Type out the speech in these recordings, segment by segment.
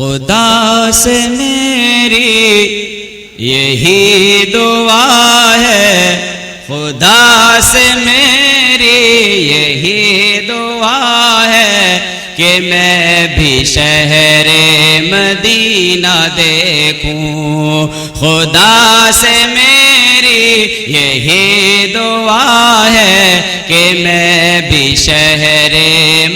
خدا سے میری یہی دعا ہے، خدا سے میری یہی دعا ہے کہ میں بھی شہر مدینہ دیکھوں. خدا سے میری یہی دعا ہے کہ میں بھی شہر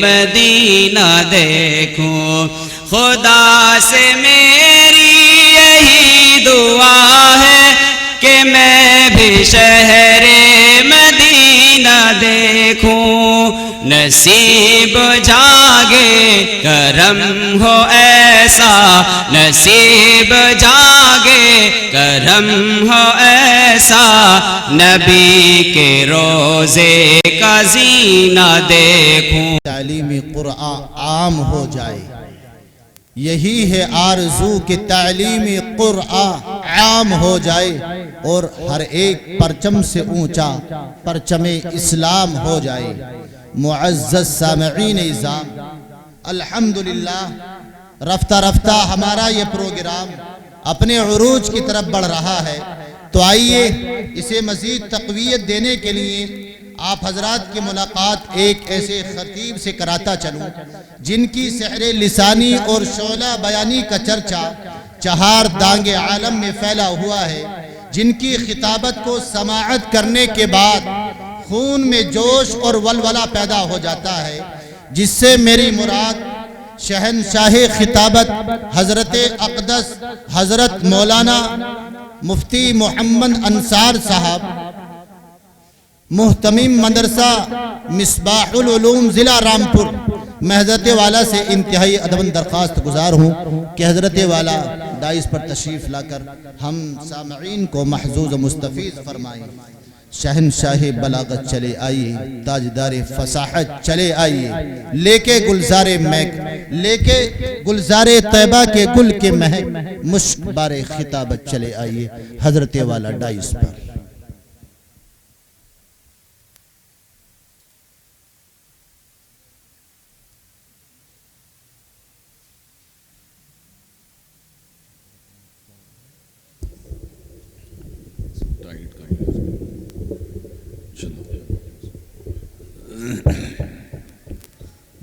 مدینہ دیکھوں. خدا سے میری یہی دعا ہے کہ میں بھی شہر مدینہ دیکھوں. نصیب جاگے کرم ہو ایسا، نصیب جاگے کرم ہو ایسا، نبی کے روزے کا زینہ دیکھوں. تعلیمی قرآن عام ہو جائے، یہی ہے آرزو کہ تعلیمی قرآن عام ہو جائے اور ہر ایک پرچم سے اونچا پرچم اسلام ہو جائے. معزز سامعین اعظام، الحمدللہ رفتہ رفتہ ہمارا یہ پروگرام اپنے عروج کی طرف بڑھ رہا ہے. تو آئیے اسے مزید تقویت دینے کے لیے آپ حضرات کی ملاقات ایک ایسے خطیب سے کراتا چلوں جن کی سحر لسانی اور شعلہ بیانی کا چرچا چہار دانگ عالم میں پھیلا ہوا ہے، جن کی خطابت کو سماعت کرنے کے بعد خون میں جوش اور ولولہ پیدا ہو جاتا ہے، جس سے میری مراد شہنشاہ خطابت حضرت اقدس حضرت مولانا مفتی محمد انصار صاحب، محتمم مدرسہ مصباح العلوم ضلع رامپور، میں حضرت والا سے انتہائی ادب درخواست گزار ہوں کہ حضرت والا دائز پر تشریف لا کر ہم سامعین کو محظوظ و مستفیض فرمائیں. شہنشاہ بلاغت چلے آئیے، تاجدار فصاحت چلے آئیے، لے کے گلزار مہک، لے کے گلزار طیبہ کے گل کے مہک، مشک بار خطابت چلے آئیے حضرت والا دائز پر.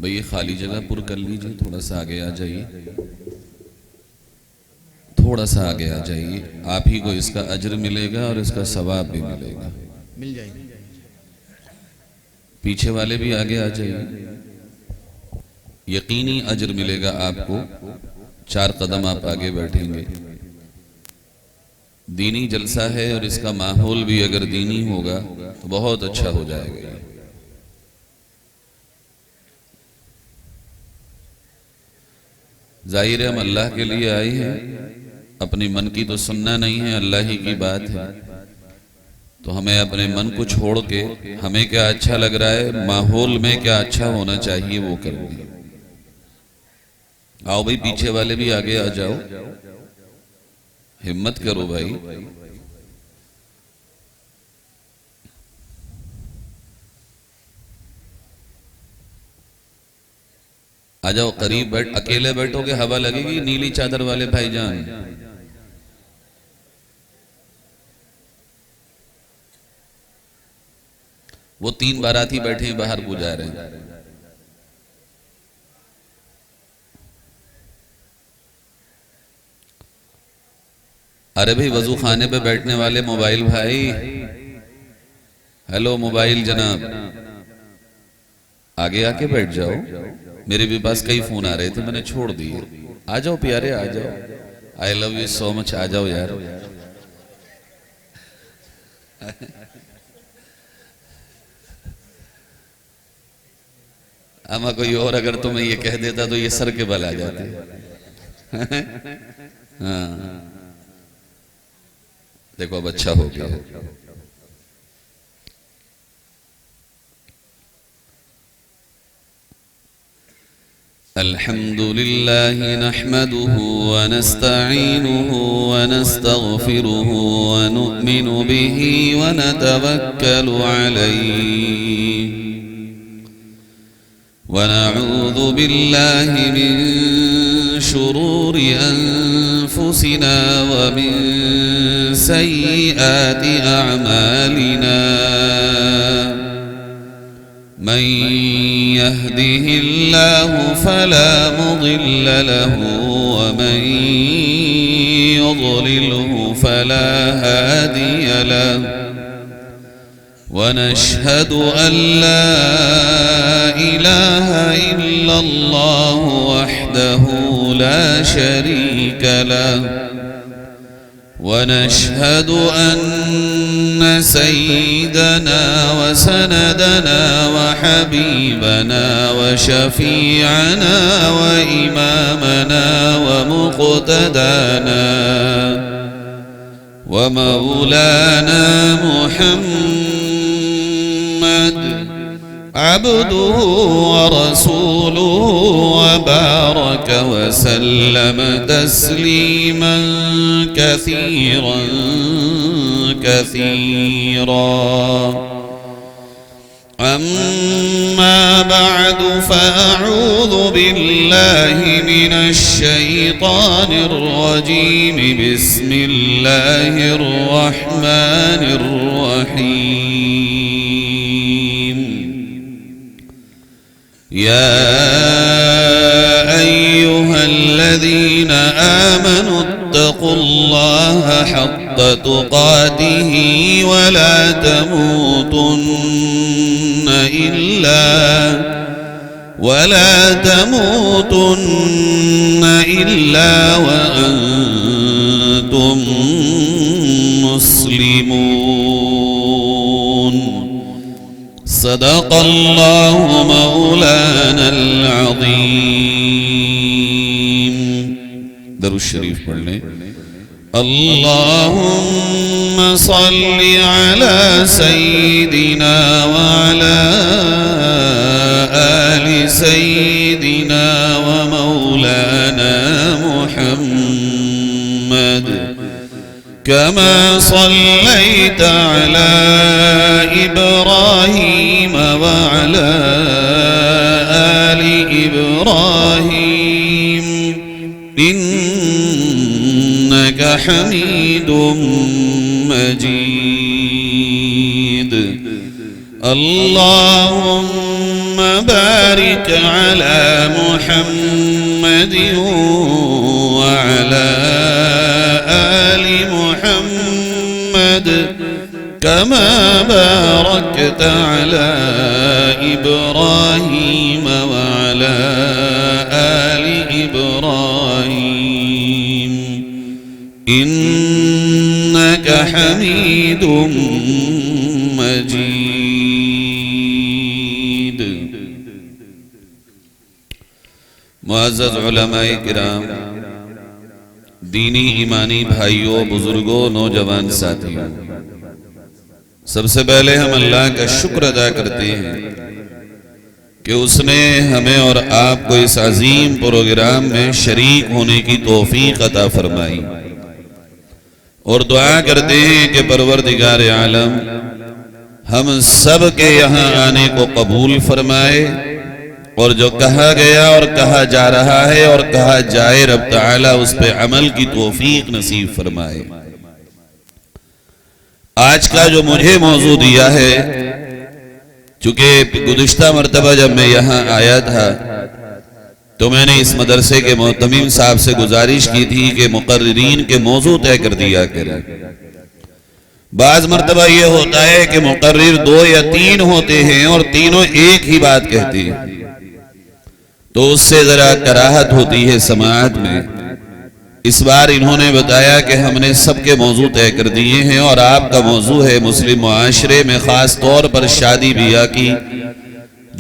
بھئی خالی جگہ پر کر لیجئے، تھوڑا سا آگے آ جائیے، تھوڑا سا آگے آ جائیے. آپ ہی کو اس کا اجر ملے گا اور اس کا ثواب بھی ملے گا. مل جائیں. پیچھے والے بھی آگے آ جائیے، یقینی اجر ملے گا آپ کو. 4 قدم آپ آگے بیٹھیں گے. دینی جلسہ ہے اور اس کا ماحول بھی اگر دینی ہوگا تو بہت اچھا ہو جائے گا. ظاہر ہے ہم اللہ کے لیے آئے ہیں، اپنی من کی تو سننا نہیں ہے، اللہ ہی کی بات ہے. تو ہمیں اپنے من کو چھوڑ کے ہمیں کیا اچھا لگ رہا ہے، ماحول میں کیا اچھا ہونا چاہیے وہ کریں. آؤ بھائی پیچھے والے بھی آگے آ جاؤ، ہمت کرو بھائی. آ جاؤ قریب بیٹھ، اکیلے بیٹھو گے ہوا لگے گی. نیلی چادر والے بھائی جان وہ 3 باراتی بیٹھے ہیں باہر کو جا رہے ہیں. ارے بھئی وضو خانے پہ بیٹھنے والے موبائل بھائی، ہیلو موبائل جناب، آگے آ کے بیٹھ جاؤ. میرے بھی پاس کئی فون آ رہے تھے، میں نے چھوڑ دیے. آ جاؤ پیارے آ جاؤ. آئی لو یو سو مچ. آ جاؤ یار. اما کوئی اور اگر تمہیں یہ کہہ دیتا تو یہ سر کے بل آ جاتے. ہاں دیکھو اب اچھا ہو گیا. الحمد لله نحمده ونستعينه ونستغفره ونؤمن به ونتوكل عليه ونعوذ بالله من شرور أنفسنا ومن سيئات أعمالنا من يهده الله فلا مضل له ومن يضلله فلا هادي له ونشهد أن لا إله إلا الله وحده لا شريك له ونشهد أن سيدنا وسندنا وحبيبنا وشفيعنا وإمامنا ومقتدانا ومولانا محمد عبده ورسوله وبارك وسلم تسليما كثيرا كثيرا أما بعد فأعوذ بالله من الشيطان الرجيم بسم الله الرحمن الرحيم يا أيها الذين آمنوا اتقوا الله حق تقاته ولا تموتن إلا وأنتم مسلمون صدق الله مولانا العظيم. درود الشریف پڑھ لیں. اللهم صل على سيدنا وعلى آل سيدنا ومولانا محمد كما صليت على إبراهيم وعلى آل إبراهيم إنك حميد مجيد. اللهم بارك على محمد وعلى آل محمد كما باركت على إبراهيم وعلى آل إبراهيم إنك حميد مجيد. معزز علماء کرام، دینی ایمانی بھائیوں، بزرگوں، نوجوان ساتھیوں، سب سے پہلے ہم اللہ کا شکر ادا کرتے ہیں کہ اس نے ہمیں اور آپ کو اس عظیم پروگرام میں شریک ہونے کی توفیق عطا فرمائی، اور دعا کرتے ہیں کہ پروردگار عالم ہم سب کے یہاں آنے کو قبول فرمائے، اور جو کہا گیا اور کہا جا رہا ہے اور کہا جائے رب تعالیٰ اس پہ عمل کی توفیق نصیب فرمائے. آج کا جو مجھے موضوع دیا ہے، چونکہ گزشتہ مرتبہ جب میں یہاں آیا تھا تو میں نے اس مدرسے کے محتمم صاحب سے گزارش کی تھی کہ مقررین کے موضوع طے کر دیا کریں. بعض مرتبہ یہ ہوتا ہے کہ مقرر 2 یا 3 ہوتے ہیں اور تینوں ایک ہی بات کہتے ہیں، تو اس سے ذرا کراہت ہوتی ہے سماعت میں. اس بار انہوں نے بتایا کہ ہم نے سب کے موضوع طے کر دیے ہیں، اور آپ کا موضوع ہے مسلم معاشرے میں خاص طور پر شادی بیاہ کی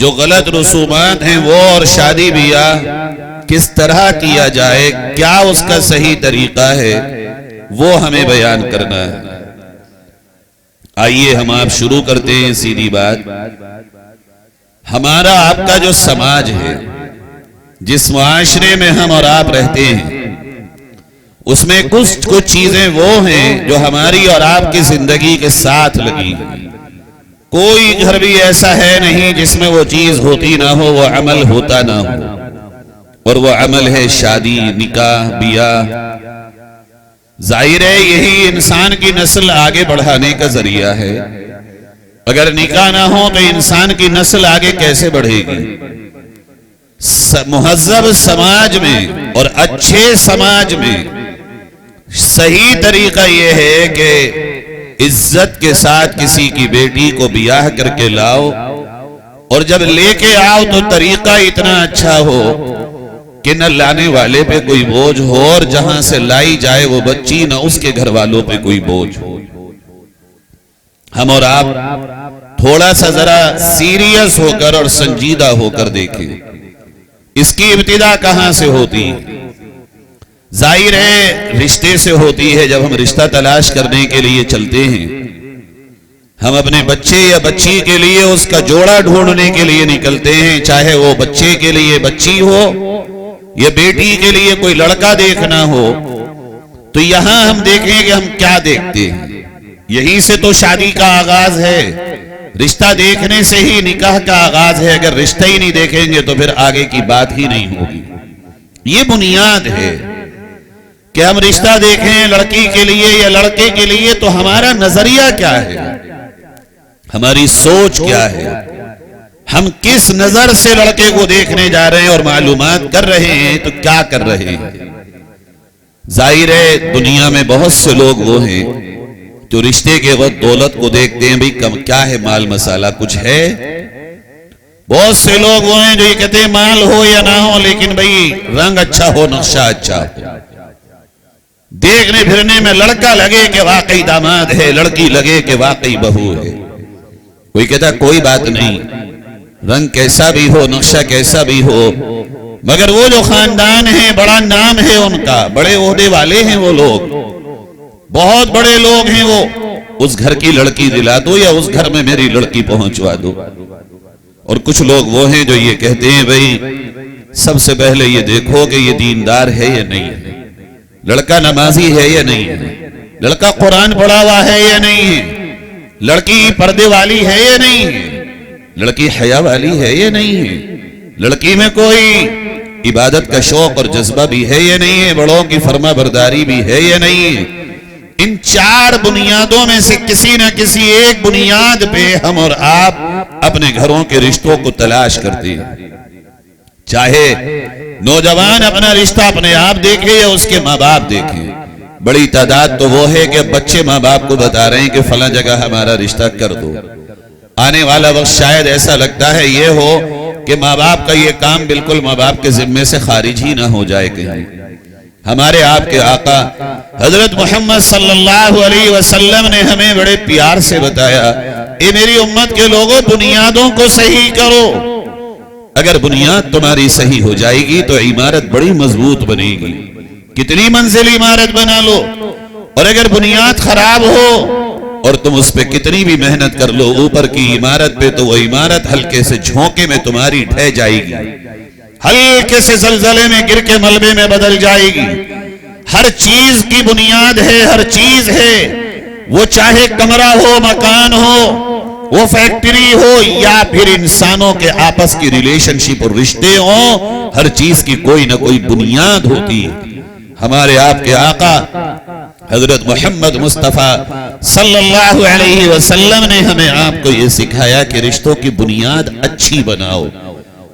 جو غلط رسومات ہیں وہ، اور شادی بیاہ کس طرح کیا جائے، کیا اس کا صحیح طریقہ ہے، وہ ہمیں بیان کرنا ہے. آئیے ہم آپ شروع کرتے ہیں. سیدھی بات، ہمارا آپ کا جو سماج ہے، جس معاشرے میں ہم اور آپ رہتے ہیں، اس میں کچھ چیزیں وہ ہیں جو ہماری اور آپ کی زندگی کے ساتھ لگی ہیں. کوئی گھر بھی ایسا ہے نہیں جس میں وہ چیز ہوتی نہ ہو، وہ عمل ہوتا نہ ہو. اور وہ عمل ہے شادی، نکاح، بیاہ۔ ظاہر ہے یہی انسان کی نسل آگے بڑھانے کا ذریعہ ہے۔ اگر نکاح نہ ہو تو انسان کی نسل آگے کیسے بڑھے گی؟ مہذب سماج میں اور اچھے سماج میں صحیح طریقہ یہ ہے کہ عزت کے ساتھ کسی کی بیٹی کو بیاہ کر کے لاؤ، اور جب لے کے آؤ تو طریقہ اتنا اچھا ہو کہ نہ لانے والے پہ کوئی بوجھ ہو، اور جہاں سے لائی جائے وہ بچی نہ اس کے گھر والوں پہ کوئی بوجھ ہو۔ ہم اور آپ تھوڑا سا ذرا سیریس ہو کر اور سنجیدہ ہو کر دیکھیں اس کی ابتدا کہاں سے ہوتی ہے۔ ظاہر ہے رشتے سے ہوتی ہے۔ جب ہم رشتہ تلاش کرنے کے لیے چلتے ہیں، ہم اپنے بچے یا بچی کے لیے اس کا جوڑا ڈھونڈنے کے لیے نکلتے ہیں، چاہے وہ بچے کے لیے بچی ہو یا بیٹی کے لیے کوئی لڑکا دیکھنا ہو۔ تو یہاں ہم دیکھیں کہ ہم کیا دیکھتے ہیں۔ یہیں سے تو شادی کا آغاز ہے، رشتہ دیکھنے سے ہی نکاح کا آغاز ہے۔ اگر رشتہ ہی نہیں دیکھیں گے تو پھر آگے کی بات ہی نہیں ہوگی۔ یہ بنیاد ہے کہ ہم رشتہ دیکھیں لڑکی کے لیے یا لڑکے کے لیے تو ہمارا نظریہ کیا ہے، ہماری سوچ کیا ہے، ہم کس نظر سے لڑکے کو دیکھنے جا رہے ہیں اور معلومات کر رہے ہیں تو کیا کر رہے ہیں۔ ظاہر ہے دنیا میں بہت سے لوگ وہ ہیں جو رشتے کے وقت دولت کو دیکھتے ہیں، بھئی کیا ہے مال مسالہ کچھ ہے۔ بہت سے لوگ وہ ہیں جو یہ کہتے ہیں مال ہو یا نہ ہو لیکن بھئی رنگ اچھا ہو، نقشہ اچھا ہو، دیکھنے پھرنے میں لڑکا لگے کہ واقعی داماد ہے، لڑکی لگے کہ واقعی بہو ہے۔ کوئی کہتا کوئی بات نہیں، رنگ کیسا بھی ہو، نقشہ کیسا بھی ہو، مگر وہ جو خاندان ہے، بڑا نام ہے ان کا، بڑے عہدے والے ہیں وہ لوگ، بہت بڑے لوگ ہیں وہ، اس گھر کی لڑکی دلا دو یا اس گھر میں میری لڑکی پہنچوا دو۔ اور کچھ لوگ وہ ہیں جو یہ کہتے ہیں بھئی سب سے پہلے یہ دیکھو کہ یہ دیندار ہے یا نہیں ہے، لڑکا نمازی ہے یا نہیں ہے، لڑکا قرآن پڑھا ہوا ہے یا نہیں ہے، لڑکی پردے والی ہے یا نہیں ہے، لڑکی حیا والی ہے یا نہیں ہے، لڑکی میں کوئی عبادت کا شوق اور جذبہ بھی ہے یا نہیں ہے، بڑوں کی فرما برداری بھی ہے یا نہیں ہے۔ ان چار بنیادوں میں سے کسی نہ کسی ایک بنیاد پہ ہم اور آپ اپنے گھروں کے رشتوں کو تلاش کرتے ہیں۔ چاہے نوجوان اپنا رشتہ اپنے آپ دیکھے یا اس کے ماں باپ دیکھیں، بڑی تعداد تو وہ ہے کہ بچے ماں باپ کو بتا رہے ہیں کہ فلاں جگہ ہمارا رشتہ کر دو۔ آنے والا وقت شاید ایسا لگتا ہے یہ ہو کہ ماں باپ کا یہ کام بالکل ماں باپ کے ذمے سے خارج ہی نہ ہو جائے کہیں۔ ہمارے آپ کے آقا حضرت محمد صلی اللہ علیہ وسلم نے ہمیں بڑے پیار سے بتایا، اے میری امت کے لوگوں بنیادوں کو صحیح کرو۔ اگر بنیاد تمہاری صحیح ہو جائے گی تو عمارت بڑی مضبوط بنے گی، کتنی منزل عمارت بنا لو، اور اگر بنیاد خراب ہو اور تم اس پہ کتنی بھی محنت کر لو اوپر کی عمارت پہ، تو وہ عمارت ہلکے سے جھونکے میں تمہاری ڈھہ جائے گی، ہلکے سے زلزلے میں گر کے ملبے میں بدل جائے گی۔ ہر چیز کی بنیاد ہے، ہر چیز ہے، وہ چاہے کمرہ ہو، مکان ہو، وہ فیکٹری ہو یا پھر انسانوں کے آپس کی ریلیشن شپ اور رشتے ہوں، ہر چیز کی کوئی نہ کوئی بنیاد ہوتی ہے۔ ہمارے آپ کے آقا حضرت محمد مصطفیٰ صلی اللہ علیہ وسلم نے ہمیں آپ کو یہ سکھایا کہ رشتوں کی بنیاد اچھی بناؤ۔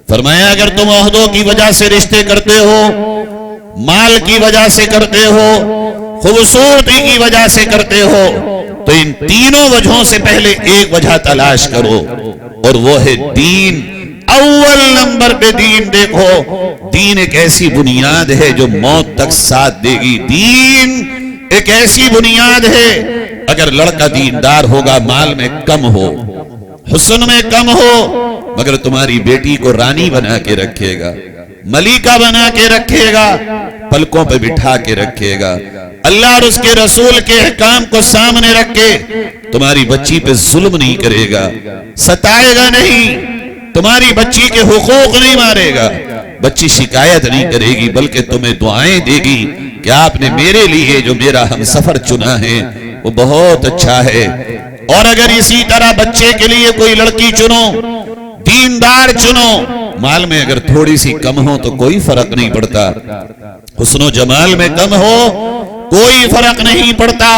فرمایا اگر تم عہدوں کی وجہ سے رشتے کرتے ہو، مال کی وجہ سے کرتے ہو، خوبصورتی کی وجہ سے کرتے ہو، تو ان تینوں وجہوں سے پہلے ایک وجہ تلاش کرو، اور وہ ہے دین۔ اول نمبر پہ دین دیکھو۔ دین ایک ایسی بنیاد ہے جو موت تک ساتھ دے گی۔ دین ایک ایسی بنیاد ہے، اگر لڑکا دیندار ہوگا، مال میں کم ہو، حسن میں کم ہو، مگر تمہاری بیٹی کو رانی بنا کے رکھے گا، ملکہ بنا کے رکھے گا، پلکوں پہ بٹھا کے رکھے گا، اللہ اور اس کے رسول کے احکام کو سامنے رکھ کے تمہاری بچی پہ ظلم نہیں کرے گا، ستائے گا نہیں، تمہاری بچی کے حقوق نہیں مارے گا، بچی شکایت نہیں کرے گی بلکہ تمہیں دعائیں دے گی کہ آپ نے میرے لیے جو میرا ہم سفر چنا ہے وہ بہت اچھا ہے۔ اور اگر اسی طرح بچے کے لیے کوئی لڑکی چنو، دیندار چنو، مال میں اگر تھوڑی سی کم ہو تو کوئی فرق نہیں پڑتا، حسن و جمال میں کم ہو کوئی فرق نہیں پڑتا،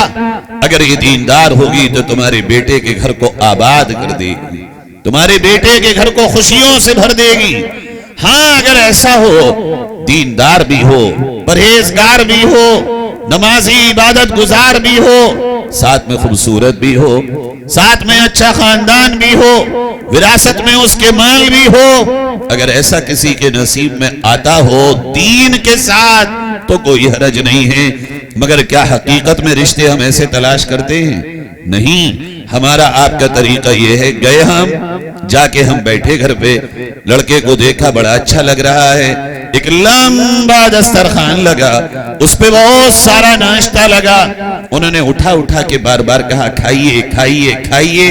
اگر یہ دیندار ہوگی تو تمہارے بیٹے کے گھر کو آباد کر دے گی، تمہارے بیٹے کے گھر کو خوشیوں سے بھر دے گی۔ ہاں اگر ایسا ہو، دیندار بھی ہو، پرہیزگار بھی ہو، نمازی عبادت گزار بھی ہو، ساتھ میں خوبصورت بھی ہو، ساتھ میں اچھا خاندان بھی ہو، وراثت میں اس کے مال بھی ہو، اگر ایسا کسی کے نصیب میں آتا ہو دین کے ساتھ تو کوئی حرج نہیں ہے۔ مگر کیا حقیقت میں رشتے ہم ایسے تلاش کرتے ہیں؟ نہیں، ہمارا آپ کا طریقہ یہ ہے، گئے ہم جا کے ہم بیٹھے گھر پہ، لڑکے کو دیکھا بڑا اچھا لگ رہا ہے، ایک لمبا دسترخوان لگا، اس پہ بہت سارا ناشتہ لگا، انہوں نے اٹھا کے بار بار کہا کھائیے کھائیے کھائیے،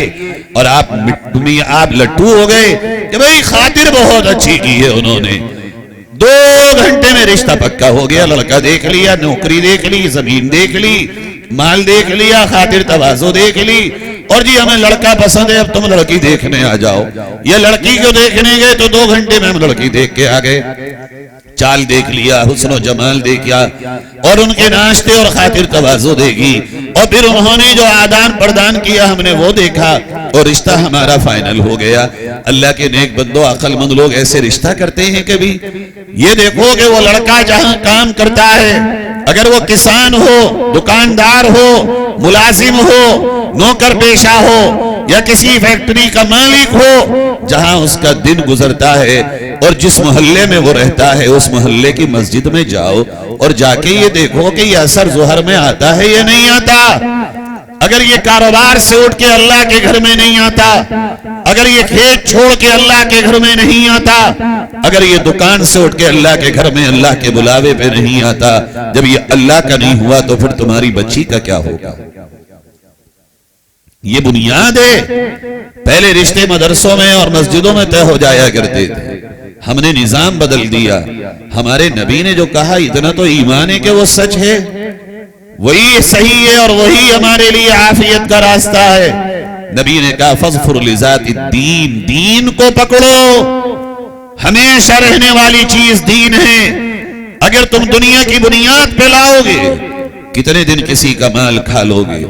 اور آپ لٹو ہو گئے کہ بھئی خاطر بہت اچھی کی ہے انہوں نے۔ 2 گھنٹے میں رشتہ پکا ہو گیا، لڑکا دیکھ لیا، نوکری دیکھ لی، زمین دیکھ لی، مال دیکھ لیا، خاطر تواضع دیکھ لی، اور جی ہمیں لڑکا پسند ہے، اب تم لڑکی دیکھنے آ جاؤ۔ یہ لڑکی کو دیکھنے گئے تو 2 گھنٹے میں ہم لڑکی دیکھ کے آ گئے، چال دیکھ لیا، حسن و جمال دیکھا، اور ان کے ناشتے اور خاطر تواضع دیکھی، اور پھر انہوں نے جو آدان پردان کیا ہم نے وہ دیکھا، اور رشتہ ہمارا فائنل ہو گیا۔ اللہ کے نیک بندو، عقل مند لوگ ایسے رشتہ کرتے ہیں کبھی؟ یہ دیکھو کہ وہ لڑکا جہاں کام کرتا ہے، اگر وہ کسان ہو، دکاندار ہو، ملازم ہو، نوکر پیشہ ہو، یا کسی فیکٹری کا مالک ہو، جہاں اس کا دن گزرتا ہے اور جس محلے میں وہ رہتا ہے اس محلے کی مسجد میں جاؤ اور جا کے یہ دیکھو کہ یہ اثر ظہر میں آتا ہے یا نہیں آتا۔ اگر یہ کاروبار سے اٹھ کے اللہ کے گھر میں نہیں آتا، اگر یہ کھیت چھوڑ کے اللہ کے گھر میں نہیں آتا، اگر یہ دکان سے اٹھ کے اللہ کے گھر میں اللہ کے بلاوے پہ نہیں آتا، جب یہ اللہ کا نہیں ہوا تو پھر تمہاری بچی کا کیا ہوگا؟ یہ بنیاد ہے۔ پہلے رشتے مدرسوں میں اور مسجدوں میں طے ہو جایا کرتے تھے، ہم نے نظام بدل دیا۔ ہمارے نبی نے جو کہا اتنا تو ایمان ہے کہ وہ سچ ہے، وہی صحیح ہے اور وہی ہمارے لیے عافیت کا راستہ ہے۔ نبی نے کہا فَاظْفُرْ لِذَاتِ الدِّينِ، دین کو پکڑو، ہمیشہ رہنے والی چیز دین ہے۔ اگر تم دنیا کی بنیاد پہ لاؤ گے، کتنے دن کسی کا مال کھا لو گے؟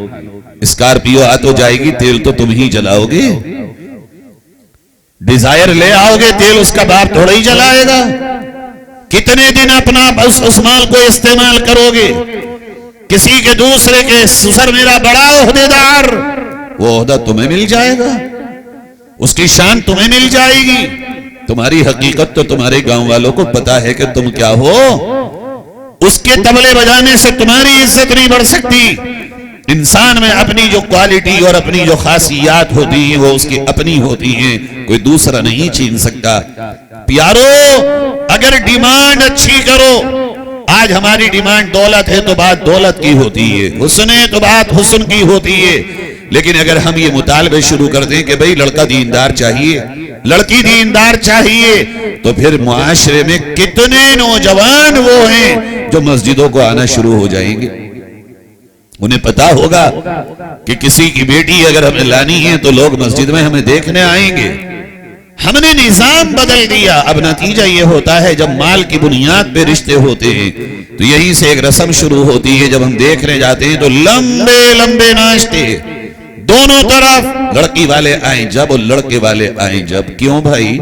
اسکارپیو آ تو جائے گی، تیل تو تم ہی جلاؤ گے، ڈیزائر لے آؤ گے، تیل اس کا باپ تھوڑا ہی جلائے گا۔ کتنے دن اپنا اس مال کو استعمال کرو گے؟ کسی کے دوسرے کے سسر میرا بڑا عہدیدار، وہ عہدہ تمہیں مل جائے گا، اس کی شان تمہیں مل جائے گی۔ تمہاری حقیقت تو تمہارے گاؤں والوں کو پتا ہے کہ تم کیا ہو، اس کے طبلے بجانے سے تمہاری عزت نہیں بڑھ سکتی۔ انسان میں اپنی جو کوالٹی اور اپنی جو خاصیات ہوتی ہیں وہ اس کی اپنی ہوتی ہیں، کوئی دوسرا نہیں چھین سکتا۔ پیارو، اگر ڈیمانڈ اچھی کرو، آج ہماری ڈیمانڈ دولت ہے تو بات دولت کی ہوتی ہے، حسن ہے تو بات حسن کی ہوتی ہے، لیکن اگر ہم یہ مطالبے شروع کر دیں کہ بھئی لڑکا دیندار چاہیے، لڑکی دیندار چاہیے، تو پھر معاشرے میں کتنے نوجوان وہ ہیں جو مسجدوں کو آنا شروع ہو جائیں گے۔ انہیں پتا ہوگا کہ کسی کی بیٹی اگر ہمیں لانی ہے تو لوگ مسجد میں ہمیں دیکھنے آئیں گے۔ ہم نے نظام بدل دیا۔ اب نتیجہ یہ ہوتا ہے جب مال کی بنیاد پہ رشتے ہوتے ہیں تو یہیں سے ایک رسم شروع ہوتی ہے، جب ہم دیکھنے جاتے ہیں تو لمبے لمبے ناشتے، دونوں طرف لڑکی والے آئیں جب اور لڑکے والے آئیں جب۔ کیوں بھائی؟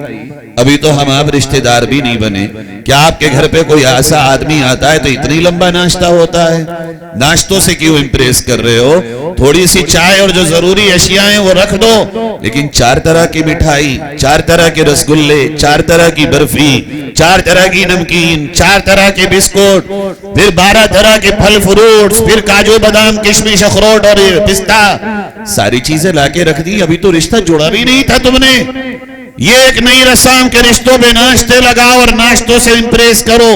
ابھی تو ہم آپ رشتہ دار بھی نہیں بنے، کیا آپ کے گھر پہ کوئی ایسا آدمی آتا ہے تو اتنی لمبا ناشتہ ہوتا ہے؟ ناشتوں سے کیوں امپریس کر رہے ہو؟ تھوڑی سی چائے اور جو ضروری اشیاء ہیں وہ رکھ دو، لیکن 4 طرح کی مٹھائی، 4 طرح کے رسگلے، 4 طرح کی برفی، 4 طرح کی نمکین، 4 طرح کے بسکٹ، پھر 12 طرح کے پھل فروٹس، پھر کاجو بادام کشمش اخروٹ اور پستہ، ساری چیزیں لا کے رکھ دی۔ ابھی تو رشتہ جوڑا بھی نہیں تھا تم نے۔ یہ ایک نئی رسم کے رشتوں پہ ناشتے لگاؤ اور ناشتوں سے امپریس کرو۔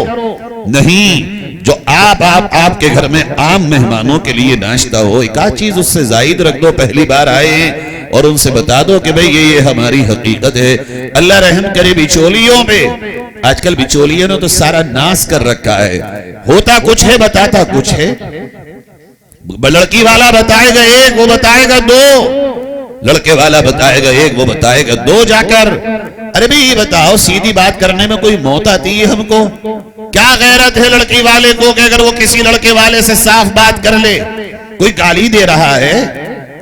نہیں، جو آپ کے گھر میں عام مہمانوں کے لیے ناشتہ ہو، ایک آدھ چیز اس سے زائد رکھ دو، پہلی بار آئے ہیں، اور ان سے بتا دو کہ بھئی یہ ہماری حقیقت ہے۔ اللہ رحم کرے بچولیوں پہ، آج کل بچولیوں نے تو سارا ناس کر رکھا ہے، ہوتا کچھ ہے بتاتا کچھ ہے۔ لڑکی والا بتائے گا 1، وہ بتائے گا 2، لڑکے والا بتائے گا 1، وہ بتائے گا 2 جا کر۔ ارے بھئی یہ بتاؤ سیدھی بات کرنے میں کوئی موت آتی ہے ہم کو؟ کیا غیرت ہے لڑکی والے کو کہ اگر وہ کسی لڑکے والے سے صاف بات کر لے؟ کوئی گالی دے رہا ہے،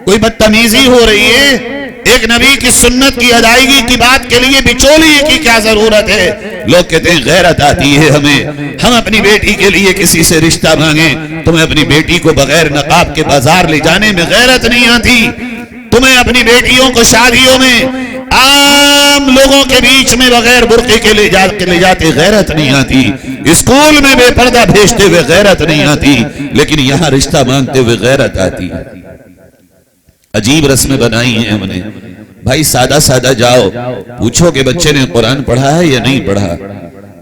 کوئی بدتمیزی ہو رہی ہے؟ ایک نبی کی سنت کی ادائیگی کی بات کے لیے بچولیے کی کیا ضرورت ہے؟ لوگ کہتے ہیں غیرت آتی ہے ہمیں، ہم اپنی بیٹی کے لیے کسی سے رشتہ مانگیں، تمہیں اپنی بیٹی کو بغیر نقاب کے بازار لے جانے میں غیرت نہیں آتی، تمہیں اپنی بیٹیوں کو شادیوں میں عام لوگوں کے بیچ میں بغیر برقعے کے لے جاتے غیرت نہیں آتی، اسکول میں بے پردہ بھیجتے ہوئے غیرت نہیں آتی، لیکن یہاں رشتہ مانگتے ہوئے غیرت آتی۔ عجیب رسمیں بنائی ہیں ہم نے۔ بھائی سادہ سادہ جاؤ پوچھو کہ بچے نے قرآن پڑھا ہے یا نہیں پڑھا،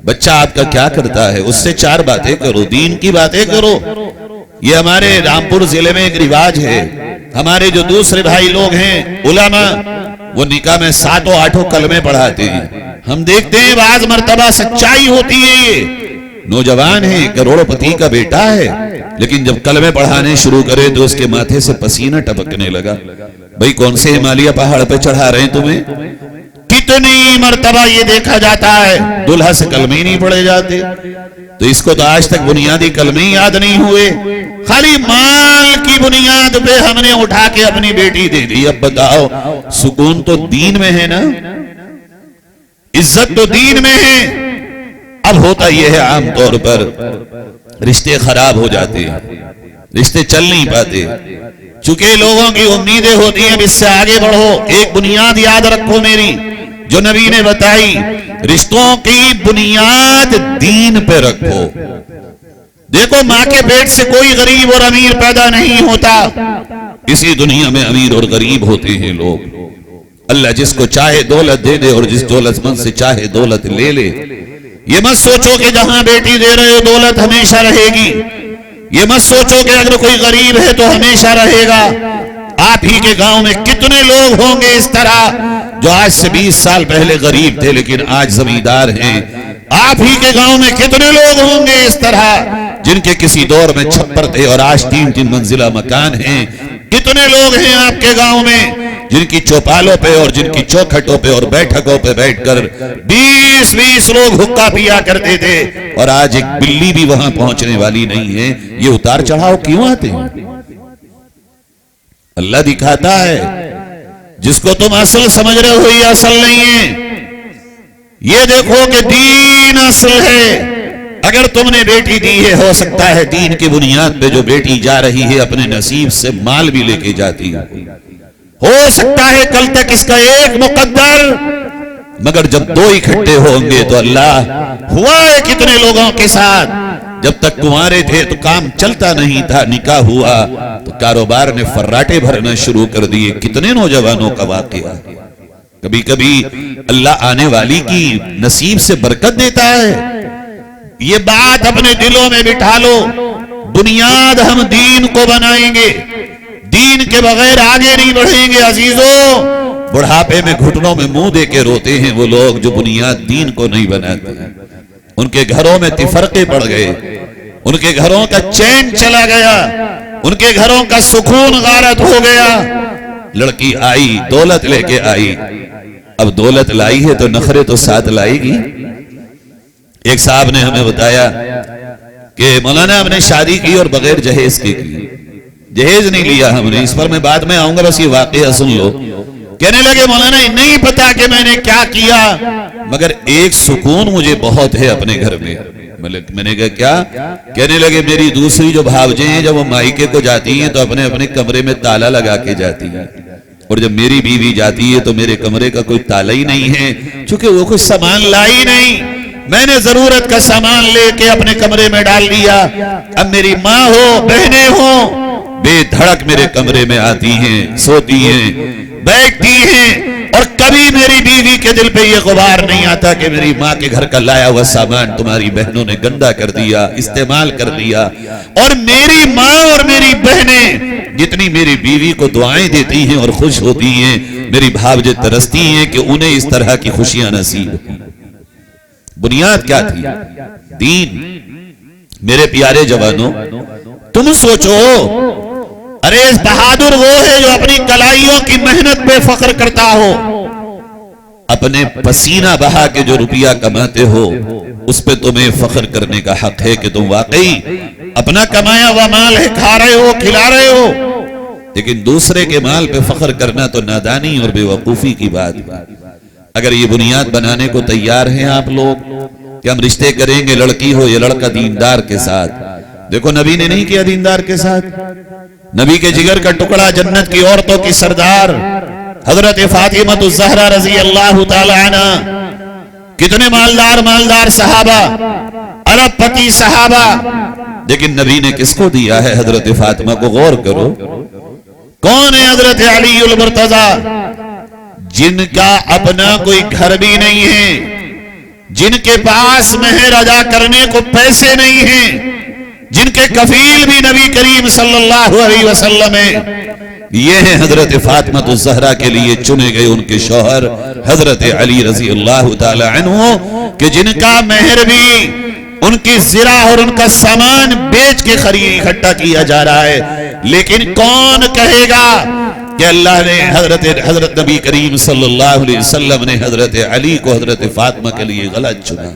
بچہ آپ کا کیا کرتا ہے، اس سے 4 باتیں کرو، دین کی باتیں کرو۔ یہ ہمارے رامپور ضلع میں ایک رواج ہے، ہمارے جو دوسرے بھائی لوگ ہیں علماء، وہ نکاح میں 7 و 8 کلمے پڑھاتے ہیں، ہم دیکھتے ہیں بعض مرتبہ سچائی ہوتی ہے، یہ نوجوان ہے، کروڑ پتی کا بیٹا ہے، لیکن جب کلمے پڑھانے شروع کرے تو اس کے ماتھے سے پسینہ ٹپکنے لگا۔ بھئی کون سے ہمالیہ پہاڑ پہ چڑھا رہے ہیں تمہیں؟ کتنی مرتبہ یہ دیکھا جاتا ہے دلہا سے کلمے نہیں پڑھے جاتے، تو اس کو تو آج تک بنیادی کلمے یاد نہیں ہوئے، خالی مال کی بنیاد پہ ہم نے اٹھا کے اپنی بیٹی دے دی۔ اب بتاؤ سکون تو دین میں ہے نا، عزت تو دین میں ہے۔ اب ہوتا یہ ہے عام طور پر رشتے خراب ہو جاتے ہیں، رشتے چل نہیں پاتے، چونکہ لوگوں کی امیدیں ہوتی ہیں اس سے آگے بڑھو۔ ایک بنیاد یاد رکھو میری جو نبی نے بتائی، رشتوں کی بنیاد دین پہ رکھو۔ دیکھو ماں کے پیٹ سے کوئی غریب اور امیر پیدا نہیں ہوتا، اسی دنیا میں امیر اور غریب ہوتے ہیں لوگ۔ اللہ جس کو چاہے دولت دے دے اور جس دولت مند سے چاہے دولت لے لے۔ یہ مت سوچو کہ جہاں بیٹی دے رہے ہو دولت ہمیشہ رہے گی، یہ مت سوچو کہ اگر کوئی غریب ہے تو ہمیشہ رہے گا۔ آپ ہی کے گاؤں میں کتنے لوگ ہوں گے اس طرح جو آج سے 20 سال پہلے غریب تھے لیکن آج زمیندار ہیں۔ آپ ہی کے گاؤں میں کتنے لوگ ہوں گے اس طرح جن کے کسی دور میں چھپر تھے اور آج 3 منزلہ مکان ہیں۔ کتنے لوگ ہیں آپ کے گاؤں میں جن کی چوپالوں پہ اور جن کی چوکھٹوں پہ اور بیٹھکوں پہ بیٹھ کر 20 لوگ حقہ پیا کرتے تھے اور آج ایک بلی بھی وہاں پہنچنے والی نہیں ہے۔ یہ اتار چڑھاؤ کیوں آتے ہیں؟ اللہ دکھاتا ہے جس کو تم اصل سمجھ رہے ہو یہ اصل نہیں ہے۔ یہ دیکھو کہ دین اصل ہے۔ اگر تم نے بیٹی دی ہے ہو سکتا ہے دین کی بنیاد پہ جو بیٹی جا رہی ہے اپنے نصیب سے مال بھی لے کے جاتی ہے، ہو سکتا ہے کل تک اس کا ایک مقدر، مگر جب 2 اکٹھے ہوں گے تو اللہ ہوا ہے کتنے لوگوں کے ساتھ جب تک کنوارے تھے تو کام چلتا نہیں تھا، نکاح ہوا تو کاروبار نے فراٹے بھرنا شروع کر دیے۔ کتنے نوجوانوں کا واقعہ۔ کبھی کبھی اللہ آنے والی کی نصیب سے برکت دیتا ہے۔ یہ بات اپنے دلوں میں بٹھا لو، بنیاد ہم دین کو بنائیں گے، دین کے بغیر آگے نہیں بڑھیں گے۔ عزیزوں بڑھاپے میں گھٹنوں میں منہ دے کے روتے ہیں وہ لوگ جو بنیاد دین کو نہیں بناتے ہیں۔ ان کے گھروں میں تفرقے پڑ گئے، ان کے گھروں کا چین چلا گیا، ان کے گھروں کا سکون غارت ہو گیا۔ لڑکی آئی دولت لے کے آئی، اب دولت لائی ہے تو نخرے تو ساتھ لائے گی۔ ایک صاحب نے ہمیں بتایا کہ مولانا ہم نے شادی کی اور بغیر جہیز کی، جہیز نہیں لیا ہم نے، اس پر میں بعد میں آؤں گا، بس یہ واقعہ سن لو۔ کہنے لگے مولانا نہیں پتا کہ میں نے کیا کیا، مگر ایک سکون مجھے بہت ہے اپنے گھر میں۔ میں نے کہا کیا؟ کہنے لگے میری دوسری جو بھاوجیں ہیں جب وہ مائکے کو جاتی ہیں تو اپنے اپنے کمرے میں تالا لگا کے جاتی ہیں، اور جب میری بیوی جاتی ہے تو میرے کمرے کا کوئی تالا ہی نہیں ہے، چونکہ وہ کچھ سامان لائی نہیں، میں نے ضرورت کا سامان لے کے اپنے کمرے میں ڈال دیا۔ اب میری ماں ہو بہنیں ہوں بے دھڑک میرے کمرے میں آتی ہیں، سوتی ہیں، بیٹھتی ہیں، اور کبھی میری بیوی کے دل پہ یہ غبار نہیں آتا کہ میری ماں کے گھر کا لایا ہوا سامان تمہاری بہنوں نے گندا کر دیا، استعمال کر دیا۔ اور میری ماں اور میری بہنیں جتنی میری بیوی کو دعائیں دیتی ہیں اور خوش ہوتی ہیں، میری بھاوجیں ترستی ہیں کہ انہیں اس طرح کی خوشیاں نصیب ہوں۔ بنیاد کیا تھی؟ دین۔ میرے پیارے جوانوں تم سوچو، ارے اس بہادر وہ ہے جو اپنی کلائیوں کی محنت پہ فخر کرتا ہو، اپنے پسینہ بہا کے جو روپیہ کماتے ہو اس پہ تمہیں فخر کرنے کا حق ہے کہ تم واقعی اپنا کمایا ہوا مال ہے، کھا رہے ہو، کھلا رہے ہو، لیکن دوسرے کے مال پہ فخر کرنا تو نادانی اور بے وقوفی کی بات ہے۔ اگر یہ بنیاد بنانے کو تیار ہیں آپ لوگ کہ ہم رشتے کریں گے لڑکی ہو یا لڑکا دیندار کے ساتھ، دیکھو نبی نے نہیں کیا دیندار کے ساتھ، نبی کے جگر کا ٹکڑا، جنت کی عورتوں کی سردار حضرت فاطمہ الزہرا رضی اللہ تعالی عنہ، کتنے مالدار صحابہ، ارب پتی صحابہ، لیکن نبی نے کس کو دیا ہے؟ حضرت فاطمہ کو۔ غور کرو کون ہے حضرت علی المرتضی، جن کا اپنا کوئی گھر بھی نہیں ہے، جن کے پاس مہر ادا کرنے کو پیسے نہیں ہیں، جن کے کفیل بھی نبی کریم صلی اللہ علیہ وسلم ہیں، یہ ہیں حضرت فاطمہ الزہرا کے لیے چنے گئے ان کے شوہر حضرت علی رضی اللہ تعالی عنہ، کہ جن کا مہر بھی ان کی زرع اور ان کا سامان بیچ کے اکٹھا کیا جا رہا ہے، لیکن کون کہے گا کہ اللہ نے حضرت نبی کریم صلی اللہ علیہ وسلم نے حضرت علی کو حضرت فاطمہ کے لیے غلط چنا؟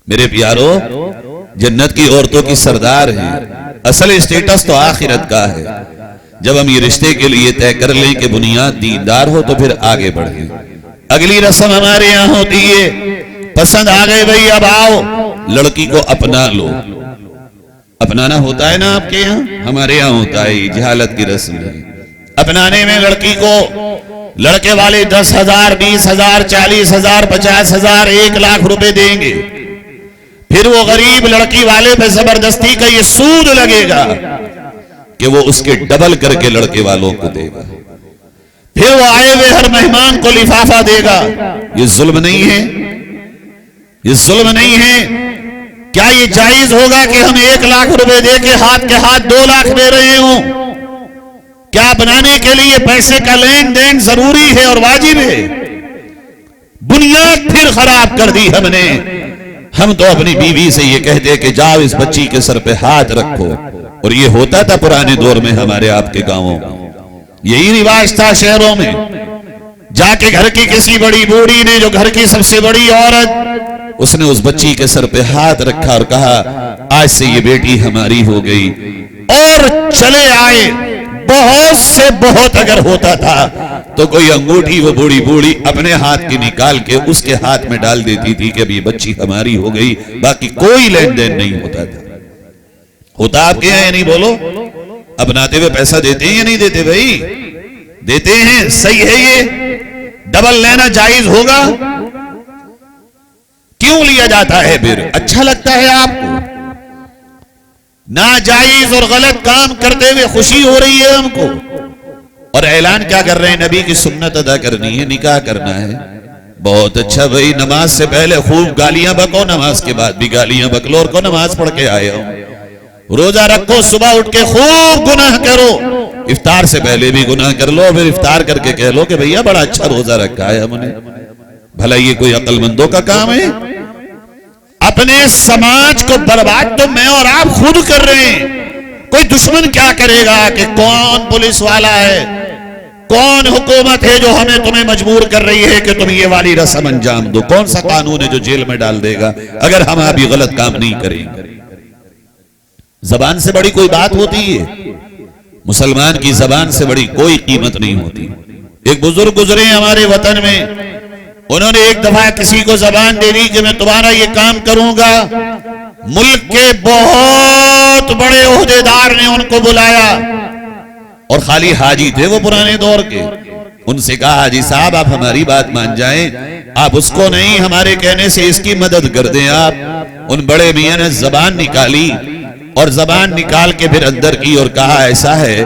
میرے پیارو، جنت کی عورتوں کی سردار ہیں، اصل اسٹیٹس تو آخرت کا ہے۔ جب ہم یہ رشتے کے لیے طے کر لیں کہ بنیاد دیندار ہو تو پھر آگے بڑھیں۔ اگلی رسم ہمارے یہاں ہوتی ہے، پسند آ گئے بھئی اب آؤ لڑکی کو اپنا لو۔ اپنانا ہوتا ہے نا آپ کے یہاں؟ ہمارے یہاں ہوتا ہے، جہالت کی رسم ہے۔ اپنانے میں لڑکی کو لڑکے والے 10,000 20,000 40,000 50,000 1 لاکھ روپے دیں گے، پھر وہ غریب لڑکی والے پہ زبردستی کا یہ سود لگے گا کہ وہ اس کے ڈبل کر کے لڑکے والوں کو دے گا، پھر وہ آئے ہوئے ہر مہمان کو لفافہ دے گا۔ یہ ظلم نہیں ہے؟ یہ ظلم نہیں ہے؟ کیا یہ جائز ہوگا کہ ہم 1 لاکھ روپے دے کے ہاتھ 2 لاکھ دے رہے ہوں؟ کیا بنانے کے لیے پیسے کا لین دین ضروری ہے اور واجب ہے؟ بنیاد پھر خراب کر دی ہم نے۔ ہم تو اپنی بیوی سے یہ کہتے کہ جاؤ اس بچی کے سر پہ ہاتھ رکھو، اور یہ ہوتا تھا پرانے دور میں ہمارے آپ کے گاؤں، یہی رواج تھا شہروں میں۔ جا کے گھر کی کسی بڑی بوڑھی نے، جو گھر کی سب سے بڑی عورت، اس نے اس بچی کے سر پہ ہاتھ رکھا اور کہا آج سے یہ بیٹی ہماری ہو گئی، اور چلے آئے۔ بہت سے بہت اگر ہوتا تھا تو کوئی انگوٹھی وہ بوڑھی اپنے ہاتھ کی نکال کے اس کے ہاتھ میں ڈال دیتی تھی کہ اب یہ بچی ہماری ہو گئی، باقی کوئی لین دین نہیں ہوتا تھا۔ ہوتا آپ کے یہاں یا نہیں؟ بولو، اپناتے ہوئے پیسہ دیتے ہیں یا نہیں دیتے؟ بھائی دیتے ہیں، صحیح ہے۔ یہ ڈبل لینا جائز ہوگا؟ کیوں لیا جاتا ہے؟ پھر اچھا لگتا ہے آپ کو؟ ناجائز اور غلط کام کرتے ہوئے خوشی ہو رہی ہے ہم کو، اور اعلان کیا کر رہے ہیں؟ نبی کی سنت ادا کرنی ہے، نکاح کرنا ہے۔ بہت اچھا بھائی، نماز سے پہلے خوب گالیاں بکو، نماز کے بعد بھی گالیاں بک لو، اور کو نماز پڑھ کے آئے ہو، روزہ رکھو، صبح اٹھ کے خوب گناہ کرو، افطار سے پہلے بھی گناہ کر لو، پھر افطار کر کے کہہ لو کہ بھئیہ بڑا اچھا روزہ رکھا ہے ہم نے۔ بھلا یہ کوئی عقل مندوں کا کام ہے؟ اپنے سماج کو برباد تو میں اور آپ خود کر رہے ہیں۔ کوئی دشمن کیا کرے گا کہ کون پولیس والا ہے، کون حکومت ہے جو ہمیں تمہیں مجبور کر رہی ہے کہ تم یہ والی رسم انجام دو؟ کون سا قانون ہے جو جیل میں ڈال دے گا اگر ہم ابھی غلط کام نہیں کریں گے؟ زبان سے بڑی کوئی بات ہوتی ہے؟ مسلمان کی زبان سے بڑی کوئی قیمت نہیں ہوتی۔ ایک بزرگ گزرے ہمارے وطن میں، انہوں نے ایک دفعہ کسی کو زبان دے دی کہ میں تمہارا یہ کام کروں گا۔ ملک کے بہت بڑے عہدیدار نے ان کو بلایا، اور خالی حاجی تھے وہ پرانے دور کے۔ ان سے کہا حاجی صاحب آپ ہماری بات مان جائیں، آپ اس کو نہیں، ہمارے کہنے سے اس کی مدد کر دیں آپ۔ ان بڑے میاں نے زبان نکالی، اور زبان نکال کے پھر اندر کی اور کہا ایسا ہے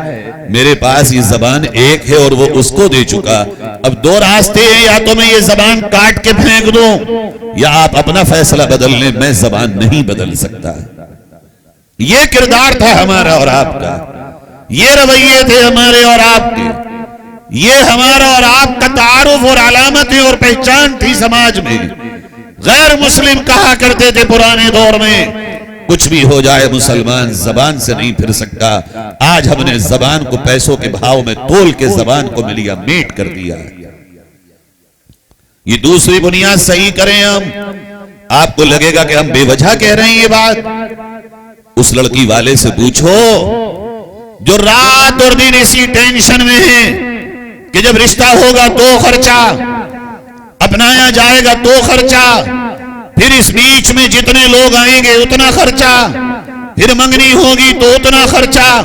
میرے پاس یہ زبان ایک ہے اور وہ اس کو دے چکا، اب 2 راستے ہیں، یا تو میں یہ زبان کاٹ کے پھینک دوں یا آپ اپنا فیصلہ بدل لیں، میں زبان نہیں بدل سکتا۔ یہ کردار تھا ہمارا اور آپ کا، یہ رویے تھے ہمارے اور آپ کے، یہ ہمارا اور آپ کا تعارف اور علامتیں اور پہچان تھی سماج میں۔ غیر مسلم کہا کرتے تھے پرانے دور میں کچھ بھی ہو جائے مسلمان زبان سے نہیں پھر سکتا۔ آج ہم نے زبان کو پیسوں کے بھاؤ میں تول کے زبان کو ملیا میٹ کر دیا۔ یہ دوسری بنیاد صحیح کریں ہم. آپ کو لگے گا کہ ہم بے وجہ کہہ رہے ہیں یہ بات. اس لڑکی والے سے پوچھو جو رات اور دن اسی ٹینشن میں ہے کہ جب رشتہ ہوگا تو خرچہ، اپنایا جائے گا تو خرچہ، پھر اس بیچ میں جتنے لوگ آئیں گے اتنا خرچہ، پھر منگنی ہوگی تو اتنا خرچہ.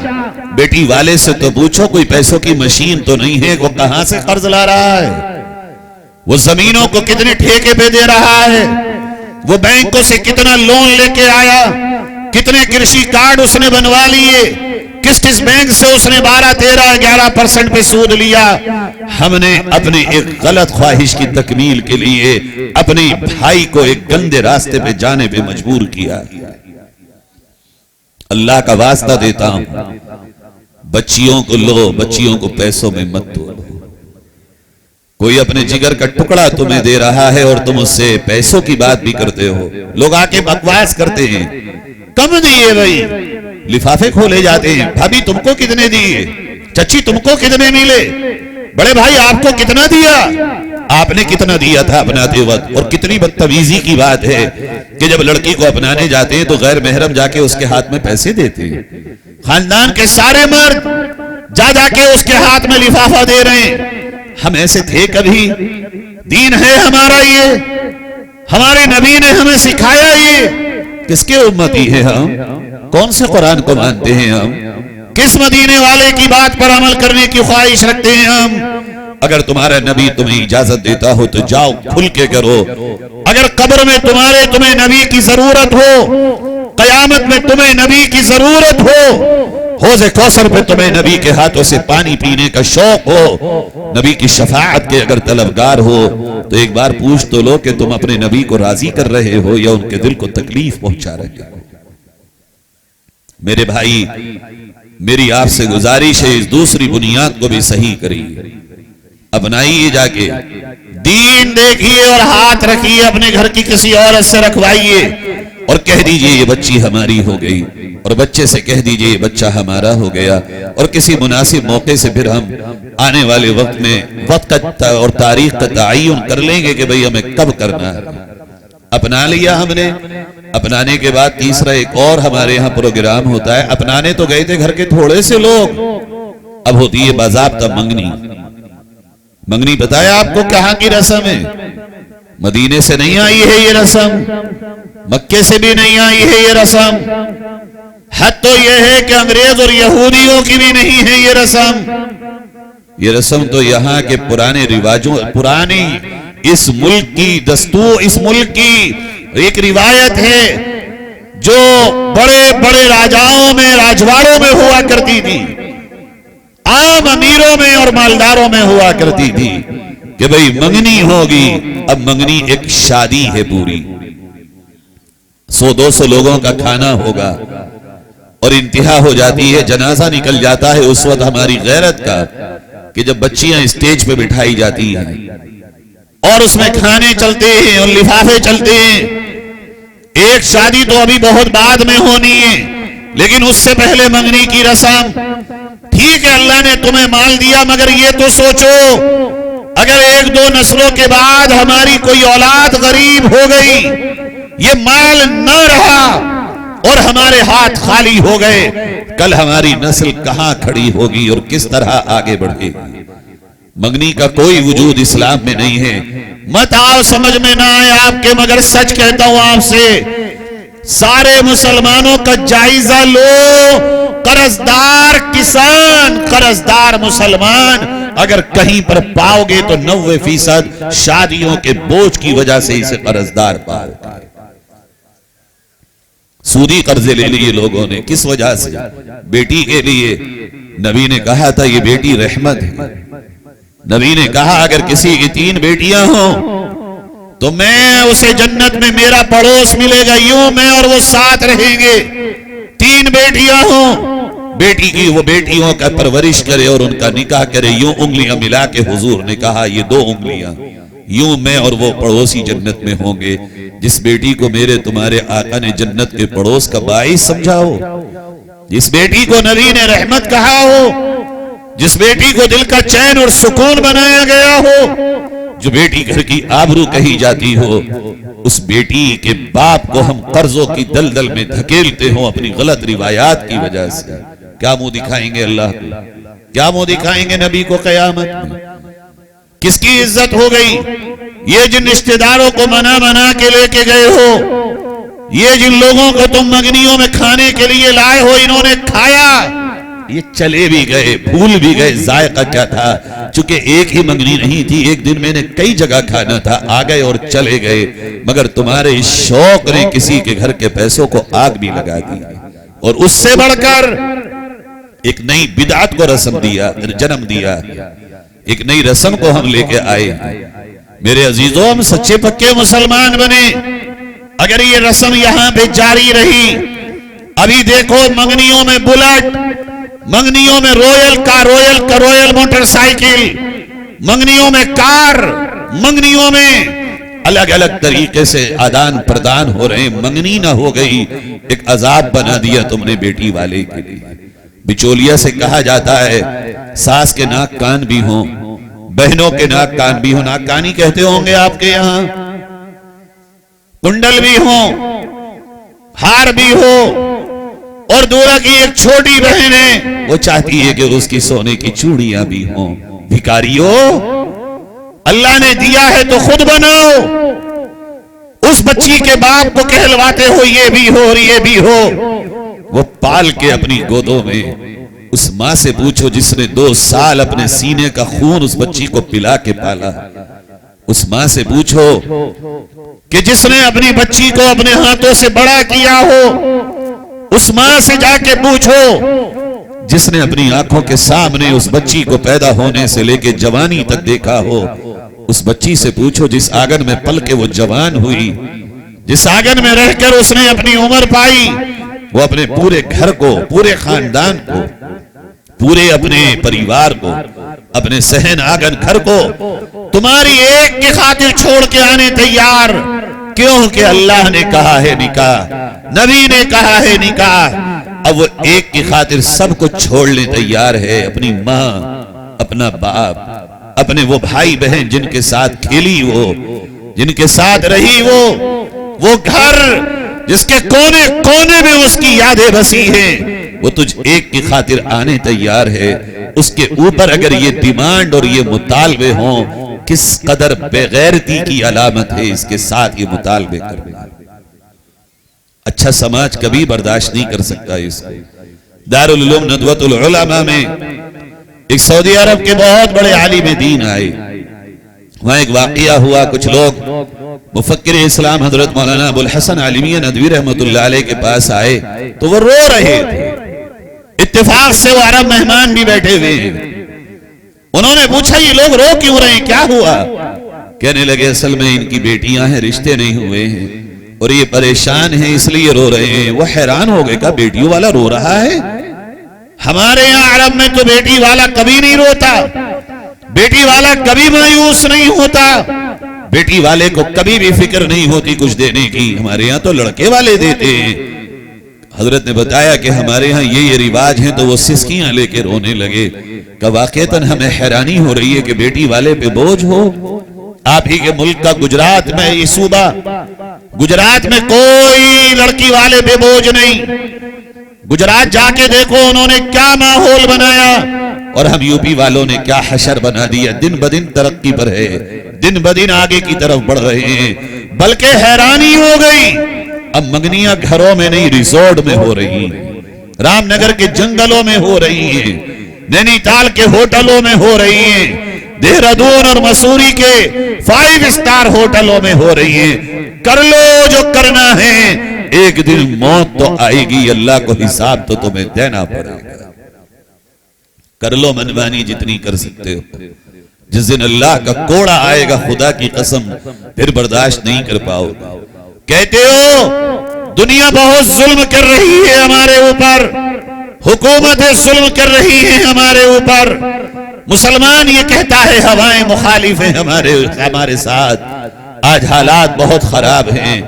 بیٹی والے سے تو پوچھو کوئی پیسوں کی مشین تو نہیں ہے، وہ کہاں سے قرض لا رہا ہے، وہ زمینوں کو کتنے ٹھیکے پہ دے رہا ہے، وہ بینکوں سے کتنا لون لے کے آیا، کتنے کرشی کارڈ اس نے بنوا لیے، کس بینک سے اس نے 12-13-11% پہ سود لیا. ہم نے اپنے ایک غلط خواہش کی تکمیل کے لیے اپنے بھائی کو ایک گندے راستے پہ جانے پہ مجبور کیا. اللہ کا واسطہ دیتا ہوں، بچیوں کو لو، بچیوں کو پیسوں میں مت دو. کوئی اپنے جگر کا ٹکڑا تمہیں دے رہا ہے اور تم اس سے پیسوں کی بات بھی کرتے ہو. لوگ آ کے بکواس کرتے ہیں، کم دیے بھائی، لفافے کھولے جاتے ہیں. بھابھی تم کو کتنے دیے، چچی تم کو کتنے ملے، بڑے بھائی آپ کو کتنا دیا، آپ نے کتنا دیا تھا اپناتے وقت. اور کتنی بدتمیزی کی بات ہے کہ جب لڑکی کو اپنانے جاتے ہیں تو غیر محرم جا کے اس کے ہاتھ میں پیسے دیتے ہیں. خاندان کے سارے مرد جا کے اس کے ہاتھ میں لفافہ دے رہے ہیں. ہم ایسے تھے کبھی؟ دین ہے ہمارا یہ، ہمارے نبی نے ہمیں سکھایا یہ. کس کے امتی ہیں ہم؟ کون سے قرآن کو مانتے ہیں ہم؟ کس مدینے والے کی بات پر عمل کرنے کی خواہش رکھتے ہیں ہم؟ اگر تمہارا نبی تمہیں اجازت دیتا ہو تو جاؤ کھل کے کرو. اگر قبر میں تمہیں نبی کی ضرورت ہو، قیامت میں تمہیں نبی کی ضرورت ہو، حوض کوثر پہ تمہیں نبی کے ہاتھوں سے پانی پینے کا شوق ہو، نبی کی شفاعت کے اگر طلبگار ہو، تو ایک بار پوچھ تو لو کہ تم اپنے نبی کو راضی کر رہے ہو یا ان کے دل کو تکلیف پہنچا رہے ہو. میرے بھائی، میری آپ سے گزارش ہے اس دوسری بنیاد کو بھی صحیح کریے، اپنائیے. جا کے دین دیکھیے اور ہاتھ رکھیے اپنے گھر کی کسی عورت سے رکھوائیے اور کہہ دیجئے یہ بچی ہماری ہو گئی، اور بچے سے کہہ دیجئے یہ بچہ ہمارا ہو گیا. اور کسی مناسب موقع سے پھر ہم آنے والے وقت میں وقت اور تاریخ کا تعین کر لیں گے کہ بھئی ہمیں کب کرنا ہے. اپنا لیا ہم نے. اپنانے کے بعد تیسرا ایک اور ہمارے ہاں پروگرام ہوتا ہے. اپنانے تو گئے تھے گھر کے تھوڑے سے لوگ، اب ہوتی ہے باضابطہ منگنی. منگنی بتایا آپ کو کہاں کی رسم ہے؟ مدینے سے نہیں آئی ہے یہ رسم، مکے سے بھی نہیں آئی ہے یہ رسم. حد تو یہ ہے کہ انگریز اور یہودیوں کی بھی نہیں ہے یہ رسم. یہ رسم تو یہاں کے پرانے رواجوں، پرانی اس ملک کی دستور، اس ملک کی ایک روایت ہے جو بڑے بڑے راجاؤں میں، راجواڑوں میں ہوا کرتی تھی، عام امیروں میں اور مالداروں میں ہوا کرتی تھی کہ بھئی منگنی ہوگی. اب منگنی ایک شادی ہے پوری، 100-200 لوگوں کا کھانا ہوگا اور انتہا ہو جاتی ہے، جنازہ نکل جاتا ہے اس وقت ہماری غیرت کا کہ جب بچیاں اسٹیج پہ بٹھائی جاتی ہیں اور اس میں کھانے چلتے ہیں اور لفافے چلتے ہیں. ایک شادی تو ابھی بہت بعد میں ہونی ہے، لیکن اس سے پہلے منگنی کی رسم. ٹھیک ہے اللہ نے تمہیں مال دیا، مگر یہ تو سوچو اگر 1-2 نسلوں کے بعد ہماری کوئی اولاد غریب ہو گئی، یہ مال نہ رہا اور ہمارے ہاتھ خالی ہو گئے، کل ہماری نسل کہاں کھڑی ہوگی اور کس طرح آگے بڑھے گی. منگنی کا کوئی وجود اسلام میں نہیں ہے. مت آؤ سمجھ میں نہ آئے آپ کے، مگر سچ کہتا ہوں آپ سے، سارے مسلمانوں کا جائزہ لو. قرضدار کسان، قرضدار مسلمان اگر کہیں پر پاؤ گے تو 90% شادیوں کے بوجھ کی وجہ سے اسے قرضدار پاؤ گے. سودی قرضے لے لیے لوگوں نے، کس وجہ سے؟ بیٹی کے لیے. نبی نے کہا تھا یہ بیٹی رحمت ہے. نبی نے کہا اگر کسی کی 3 بیٹیاں ہوں تو میں اسے جنت میں میرا پڑوس ملے گا، یوں میں اور وہ ساتھ رہیں گے. 3 بیٹیاں ہوں، بیٹی کی وہ بیٹیوں کا پرورش کرے اور ان کا نکاح کرے. یوں انگلیاں ملا کے حضور نے کہا یہ 2 انگلیاں، یوں میں اور وہ پڑوسی جنت میں ہوں گے. جس بیٹی کو میرے تمہارے آقا نے جنت کے پڑوس کا باعث سمجھا ہو، جس بیٹی کو نبی نے رحمت کہا ہو، جس بیٹی کو دل کا چین اور سکون بنایا گیا ہو، جو بیٹی گھر کی آبرو کہی جاتی ہو، اس بیٹی کے باپ کو ہم قرضوں کی دلدل میں دھکیلتے ہوں اپنی غلط روایات کی وجہ سے، کیا منہ دکھائیں گے اللہ کو؟ کیا منہ دکھائیں گے نبی کو قیامت میں؟ کس کی عزت ہو گئی؟ یہ جن رشتہ داروں کو منا کے لے کے گئے ہو، یہ جن لوگوں کو تم منگنیوں میں کھانے کے لیے لائے ہو، انہوں نے کھایا، یہ چلے بھی گئے، بھول بھی گئے ذائقہ کیا تھا، چونکہ ایک ہی منگنی نہیں تھی، ایک دن میں نے کئی جگہ کھانا تھا، آ گئے اور چلے گئے، مگر تمہارے شوق نے کسی کے گھر کے پیسوں کو آگ بھی لگا دی، اور اس سے بڑھ کر ایک نئی بدعت کو رسم دیا، جنم دیا، ایک نئی رسم کو ہم لے کے آئے۔ میرے عزیزوں، ہم سچے پکے مسلمان بنے، اگر یہ رسم یہاں پہ جاری رہی، ابھی دیکھو منگنیوں میں بلٹ، منگنیوں میں رویل موٹر سائیکل، منگنیوں میں کار، منگنیوں میں الگ الگ طریقے سے آدان پردان ہو رہے ہیں، منگنی نہ ہو گئی، ایک عذاب بنا دیا تم نے بیٹی والے کے لیے۔ بچولیا سے کہا جاتا ہے ساس کے ناک کان بھی ہوں، بہنوں کے ناک کان بھی ہوں، ناک کانی کہتے ہوں گے آپ کے یہاں، کنڈل بھی ہوں، ہار بھی ہو، اور دورہ کی ایک چھوٹی بہن ہے، وہ چاہتی ہے کہ اس کی سونے کی چوڑیاں بھی ہوں۔ بھکاریو، اللہ نے دیا ہے تو خود بناؤ، اس بچی کے باپ کو کہلواتے ہو یہ بھی ہو اور یہ بھی ہو، وہ پال کے اپنی گودوں میں اس ماں سے پوچھو جس نے 2 سال اپنے سینے کا خون اس بچی کو پلا کے پالا، اس ماں سے پوچھو کہ جس نے اپنی بچی کو اپنے ہاتھوں سے بڑا کیا ہو، اس ماں سے جا کے پوچھو جس نے اپنی آنکھوں کے سامنے اس بچی کو پیدا ہونے سے لے کے جوانی تک دیکھا ہو، اس بچی سے پوچھو جس آنگن میں پل کے وہ جوان ہوئی، جس آنگن میں رہ کر اس نے اپنی عمر پائی، وہ اپنے پورے گھر کو، پورے خاندان کو، پورے اپنے پریوار کو، اپنے صحن آنگن گھر کو تمہاری ایک کی خاطر چھوڑ کے آنے تیار، کیوں کہ اللہ نے کہا ہے نکاح، نبی نے کہا ہے نکاح، اب وہ ایک کی خاطر سب کو چھوڑنے تیار ہے، اپنی ماں، اپنا باپ، اپنے وہ بھائی بہن جن کے ساتھ کھیلی وہ، جن کے ساتھ رہی وہ گھر جس کے کونے کونے میں اس کی یادیں بسی ہیں، وہ تجھ ایک کی خاطر آنے تیار ہے۔ اس کے اوپر اگر یہ ڈیمانڈ اور یہ مطالبے ہوں، کس قدر بے غیرتی کی علامت ہے اس کے ساتھ یہ مطالبے کرنا۔ اچھا سماج کبھی برداشت نہیں کر سکتا اس کو۔ دارالعلوم ندوۃ العلماء میں ایک سعودی عرب کے بہت بڑے عالم دین آئے، وہاں ایک واقعہ ہوا، کچھ لوگ مفکر اسلام حضرت مولانا ابو الحسن عالمی ندوی رحمت اللہ علیہ کے پاس آئے تو وہ رو رہے تھے، اتفاق سے وہ عرب مہمان بھی بیٹھے ہوئے ہیں، انہوں نے پوچھا یہ لوگ رو کیوں رہے ہیں، کیا ہوا؟ کہنے لگے اصل میں ان کی بیٹیاں ہیں، رشتے نہیں ہوئے ہیں اور یہ پریشان ہیں اس لیے رو رہے ہیں۔ وہ حیران ہو گئے، کہا بیٹیوں والا رو رہا ہے؟ ہمارے یہاں عرب میں تو بیٹی والا کبھی نہیں روتا، بیٹی والا کبھی مایوس نہیں ہوتا، بیٹی والے کو کبھی بھی فکر نہیں ہوتی کچھ دینے کی، ہمارے یہاں تو لڑکے والے دیتے ہیں۔ حضرت نے بتایا کہ ہمارے ہاں یہ رواج ہیں تو وہ سسکیاں لے کے رونے لگے کہ واقعتاً ہمیں حیرانی ہو رہی ہے کہ بیٹی والے پہ بوجھ ہو۔ آپ ہی کے ملک کا گجرات میں یہ صوبہ، گجرات میں کوئی لڑکی والے پہ بوجھ نہیں، گجرات جا کے دیکھو انہوں نے کیا ماحول بنایا، اور ہم یو پی والوں نے کیا حشر بنا دیا، دن بدن ترقی پر ہے، دن بدن آگے کی طرف بڑھ رہے ہیں، بلکہ حیرانی ہو گئی اب منگنیاں گھروں میں نہیں ریزورٹ میں ہو رہی ہیں، رام نگر کے جنگلوں میں ہو رہی ہیں، نینی تال کے ہوٹلوں میں ہو رہی ہیں، دہرادون اور مسوری کے 5 اسٹار ہوٹلوں میں ہو رہی ہیں۔ کر لو جو کرنا ہے، ایک دن موت تو آئے گی، اللہ کو حساب تو تمہیں دینا پڑے گا۔ کر لو منمانی جتنی کر سکتے ہو، جس دن اللہ کا کوڑا آئے گا خدا کی قسم پھر برداشت نہیں کر پاؤ۔ کہتے ہو دنیا بہت ظلم کر رہی ہے ہمارے اوپر، حکومتیں ظلم کر رہی ہیں ہمارے اوپر، مسلمان یہ کہتا ہے ہوائیں مخالف ہیں ہمارے ساتھ۔ آج حالات بہت خراب ہیں،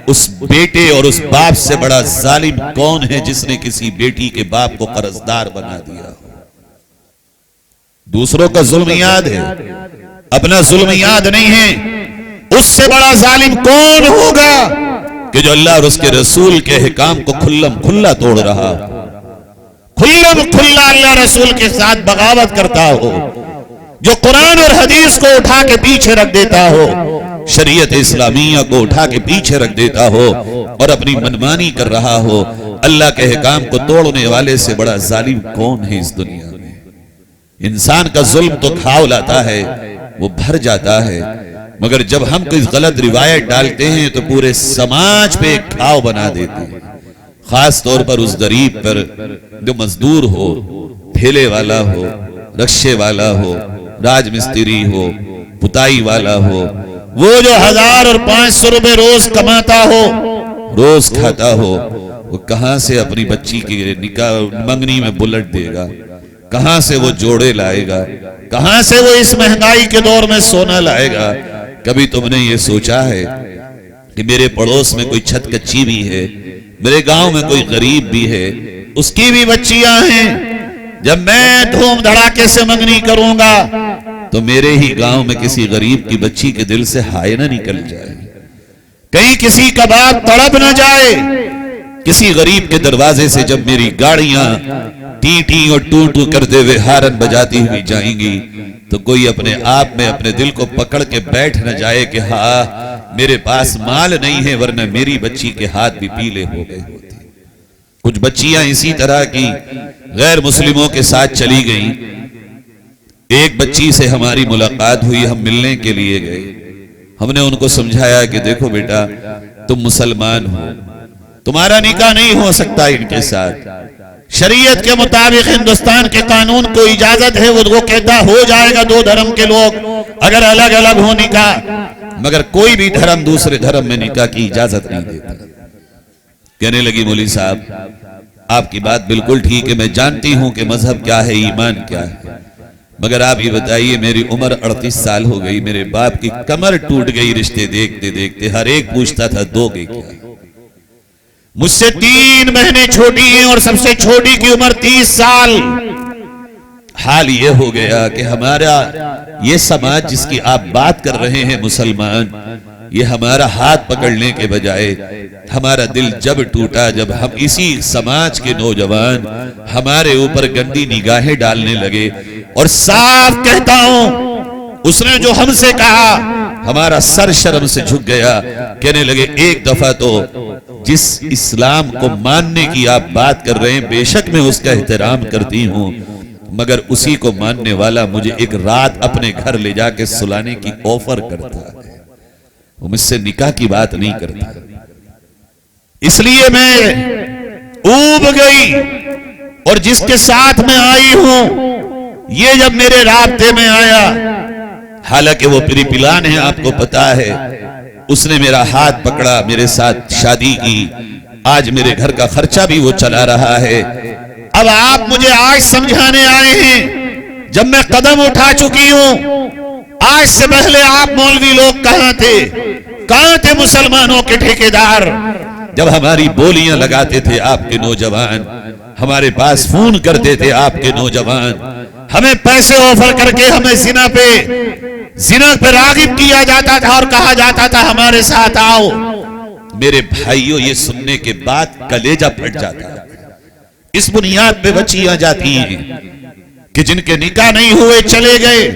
اس بیٹے اور اس باپ سے بڑا ظالم کون ہے جس نے کسی بیٹی کے باپ کو قرضدار بنا دیا؟ دوسروں کا ظلم یاد ہے، اپنا ظلم یاد نہیں ہے، اس سے بڑا ظالم کون ہوگا کہ جو اللہ اور اس کے رسول کے حکام کو کھلم کھلا توڑ رہا، کھلم کھلا اللہ رسول کے ساتھ بغاوت کرتا ہو، جو قرآن اور حدیث کو اٹھا کے پیچھے رکھ دیتا ہو، شریعت اسلامیہ کو اٹھا کے پیچھے رکھ دیتا ہو اور اپنی منمانی کر رہا ہو، اللہ کے حکام کو توڑنے والے سے بڑا ظالم کون ہے اس دنیا میں؟ انسان کا ظلم تو کھاؤ لاتا ہے، وہ بھر جاتا ہے، مگر جب ہم کوئی غلط روایت ڈالتے ہیں تو پورے سماج پہ ایک کھاؤ بنا دیتے ہیں، خاص طور پر اس غریب پر جو مزدور ہو، ٹھیلے والا ہو، رکشے والا ہو، راج مستری ہو، پتائی والا ہو، وہ جو 1000 اور 500 روپے روز کماتا ہو، روز کھاتا ہو، وہ کہاں سے اپنی بچی کی نکاح منگنی میں بلٹ دے گا؟ کہاں سے وہ جوڑے لائے گا؟ کہاں سے وہ اس مہنگائی کے دور میں سونا لائے گا؟ کبھی تم نے یہ سوچا ہے کہ میرے پڑوس میں کوئی چھت کچی بھی ہے، میرے گاؤں میں کوئی غریب بھی ہے، اس کی بھی بچیاں ہیں، جب میں دھوم دھڑاکے سے منگنی کروں گا تو میرے ہی گاؤں میں کسی غریب کی بچی کے دل سے ہائے نہ نکل جائے، کہیں کسی کا باپ تڑپ نہ جائے، کسی غریب کے دروازے سے جب میری گاڑیاں ٹی ٹی اور ٹو ٹو کرتے ہوئے ہارن بجاتی ہوئی جائیں گی تو کوئی اپنے آپ میں اپنے دل کو پکڑ کے بیٹھ نہ جائے کہ ہاں میرے پاس مال نہیں ہے ورنہ میری بچی کے ہاتھ بھی پیلے ہو گئے ہوتے۔ کچھ بچیاں اسی طرح کی غیر مسلموں کے ساتھ چلی گئیں، ایک بچی سے ہماری ملاقات ہوئی، ہم ملنے کے لیے گئے، ہم نے ان کو سمجھایا کہ دیکھو بیٹا تم مسلمان ہو، تمہارا نکاح نہیں ہو سکتا ان کے ساتھ، شریعت کے مطابق ہندوستان کے قانون کو اجازت ہے، وہ کہتا ہو جائے گا دو دھرم کے لوگ اگر الگ الگ ہو نکاح، مگر کوئی بھی دھرم دوسرے دھرم میں نکاح کی اجازت نہیں دیتا۔ کہنے لگی مولوی صاحب آپ کی بات بالکل ٹھیک ہے، میں جانتی ہوں کہ مذہب کیا ہے، ایمان کیا ہے، مگر آپ یہ بتائیے میری عمر 38 سال ہو گئی، میرے باپ کی کمر ٹوٹ گئی رشتے دیکھتے دیکھتے، ہر ایک پوچھتا تھا دو گے کیا؟ مجھ سے 3 مہینے چھوٹی ہیں اور سب سے چھوٹی کی عمر 30 سال۔ حال یہ ہو گیا کہ ہمارا یہ سماج جس کی آپ بات کر رہے ہیں مسلمان، یہ ہمارا ہاتھ پکڑنے کے بجائے ہمارا دل جب ٹوٹا جب ہم اسی سماج کے نوجوان ہمارے اوپر گندی نگاہیں ڈالنے لگے، اور صاف کہتا ہوں اس نے جو ہم سے کہا ہمارا سر شرم سے جھک گیا۔ کہنے لگے ایک دفعہ تو جس اسلام کو ماننے کی آپ بات کر رہے ہیں بے شک میں اس کا احترام کرتی ہوں، مگر اسی کو ماننے والا مجھے ایک رات اپنے گھر لے جا کے سلانے کی آفر کرتا ہے، وہ مجھ سے نکاح کی بات نہیں کرتا، اس لیے میں اوب گئی، اور جس کے ساتھ میں آئی ہوں یہ جب میرے رابطے میں آیا، حالانکہ وہ پری پلان ہے آپ کو پتا ہے، اس نے میرا ہاتھ پکڑا، میرے ساتھ شادی کی، آج میرے گھر کا خرچہ بھی وہ چلا رہا ہے۔ اب آپ مجھے آج سمجھانے آئے ہیں جب میں قدم اٹھا چکی ہوں، آج سے پہلے آپ مولوی لوگ کہاں تھے مسلمانوں کے ٹھیکیدار؟ جب ہماری بولیاں لگاتے تھے آپ کے نوجوان، ہمارے پاس فون کرتے تھے آپ کے نوجوان، ہمیں پیسے آفر کر کے ہمیں زنا پہ راغب کیا جاتا تھا اور کہا جاتا تھا ہمارے ساتھ آؤ۔ میرے بھائیوں یہ سننے کے بعد کلیجہ پھٹ جاتا ہے۔ اس بنیاد پہ بچیاں جاتی ہیں کہ جن کے نکاح نہیں ہوئے چلے گئے،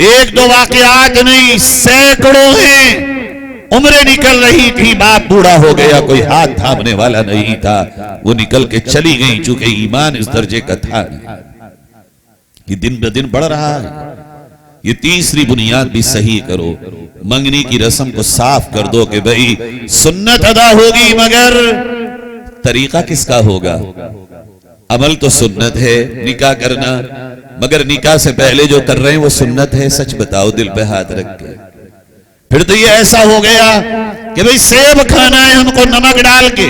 ایک دو واقعات نہیں سینکڑوں ہیں، عمریں نکل رہی تھی، باپ بوڑھا ہو گیا، کوئی ہاتھ تھامنے والا نہیں تھا، وہ نکل کے چلی گئی چونکہ ایمان اس درجے کا تھا نہیں۔ یہ دن بہ دن بڑھ رہا ہے۔ یہ تیسری بنیاد بھی صحیح کرو، منگنی کی رسم کو صاف کر دو کہ بھئی سنت ادا ہوگی مگر طریقہ کس کا ہوگا؟ عمل تو سنت ہے نکاح کرنا، مگر نکاح سے پہلے جو کر رہے ہیں وہ سنت ہے، سچ بتاؤ دل پہ ہاتھ رکھ کے۔ پھر تو یہ ایسا ہو گیا کہ بھئی سیب کھانا ہے ہم کو نمک ڈال کے،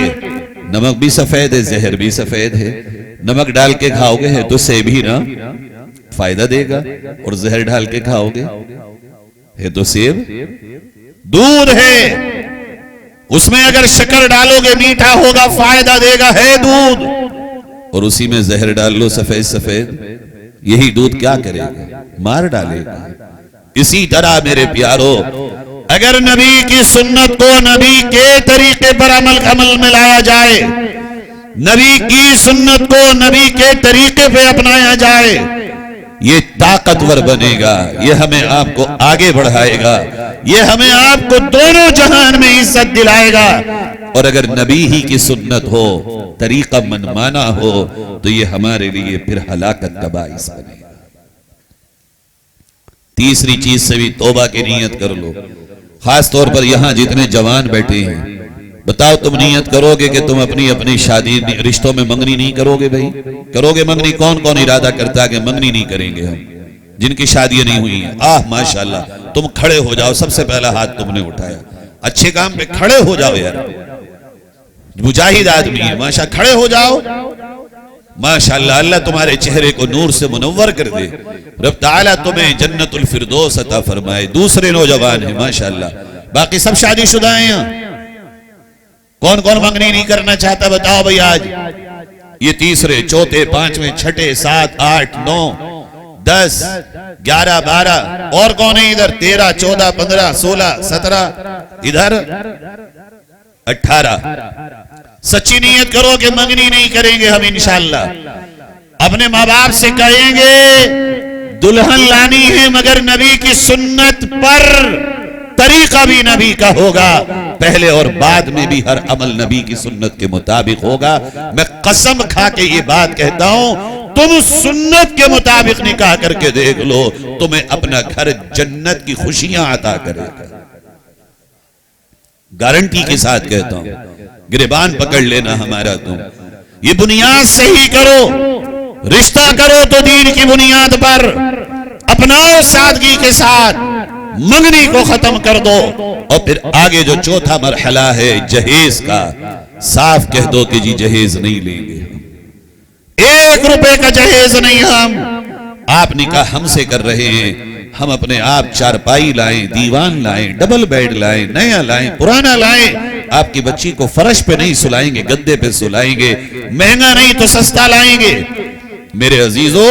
نمک بھی سفید ہے زہر بھی سفید ہے، نمک ڈال کے کھاؤ گے ہے تو سیب ہی نا فائدہ دے گا، اور زہر ڈال کے کھاؤ گے ہے تو سیب۔ دودھ ہے اس میں اگر شکر ڈالو گے میٹھا ہوگا فائدہ دے گا ہے دودھ، اور اسی میں زہر ڈال لو سفید سفید، یہی دودھ کیا کرے گا؟ مار ڈالے گا۔ اسی طرح میرے پیارو اگر نبی کی سنت کو نبی کے طریقے پر عمل میں لایا جائے، نبی کی سنت کو نبی کے طریقے پہ اپنایا جائے، یہ طاقتور بنے گا، یہ ہمیں آپ کو آگے بڑھائے گا، یہ ہمیں آپ کو دونوں جہان میں عزت دلائے گا۔ اور اگر نبی ہی کی سنت ہو، طریقہ منمانا ہو، تو یہ ہمارے لیے پھر ہلاکت کا باعث بنے گا۔ تیسری چیز سے بھی توبہ کی نیت کر لو، خاص طور پر یہاں جتنے جوان بیٹھے ہیں، بتاؤ تم نیت کرو گے کہ تم اپنی شادی رشتوں میں منگنی نہیں کرو گے؟ بھائی کرو گے منگنی؟ کون کون ارادہ کرتا ہے کہ منگنی نہیں کریں گے ہم، جن کی شادیاں نہیں ہوئی ہیں؟ ماشاءاللہ، تم کھڑے ہو جاؤ، سب سے پہلا ہاتھ تم نے اٹھایا، اچھے کام پہ کھڑے ہو جاؤ یار، مجاہد آدمی ہے ماشاء، کھڑے ہو جاؤ ماشاءاللہ۔ اللہ تمہارے چہرے کو نور سے منور کر دے، رب تعالیٰ تمہیں جنت الفردوس عطا فرمائے۔ دوسرے نوجوان ہیں ماشاءاللہ، باقی سب شادی شدہ ہیں یہاں، کون کون منگنی نہیں کرنا چاہتا بتاؤ بھائی آج؟ یہ تیسرے، چوتھے، پانچویں، چھٹے، 7، 8، 9، 10، 11، 12، اور کون ہے ادھر؟ 13، 14، 15، 16، 17، ادھر 18۔ سچی نیت کرو کہ منگنی نہیں کریں گے ہم انشاءاللہ۔ اپنے ماں باپ سے کہیں گے دلہن لانی ہے مگر نبی کی سنت پر، طریقہ بھی نبی کا ہوگا، پہلے اور بعد میں بھی ہر عمل نبی کی سنت کے مطابق ہوگا۔ میں قسم کھا کے یہ بات کہتا ہوں، تم سنت کے مطابق نکاح کر کے دیکھ لو، تمہیں اپنا گھر جنت کی خوشیاں عطا کرے گا، گارنٹی کے ساتھ کہتا ہوں۔ گریبان پکڑ لینا ہمارا تم، یہ بنیاد صحیح کرو، رشتہ کرو تو دین کی بنیاد پر، اپناؤ سادگی کے ساتھ، منگنی کو ختم کر دو، اور پھر آگے جو چوتھا مرحلہ ہے جہیز کا، صاف کہہ دو کہ جی جہیز نہیں لیں گے، 1 روپے کا جہیز نہیں ہم۔ آپ نکاح ہم سے کر رہے ہیں، ہم اپنے آپ چارپائی لائیں، دیوان لائیں، ڈبل بیڈ لائیں، نیا لائیں، پرانا لائیں، آپ کی بچی کو فرش پہ نہیں سلائیں گے، گدے پہ سلائیں گے، مہنگا نہیں تو سستا لائیں گے۔ میرے عزیزو،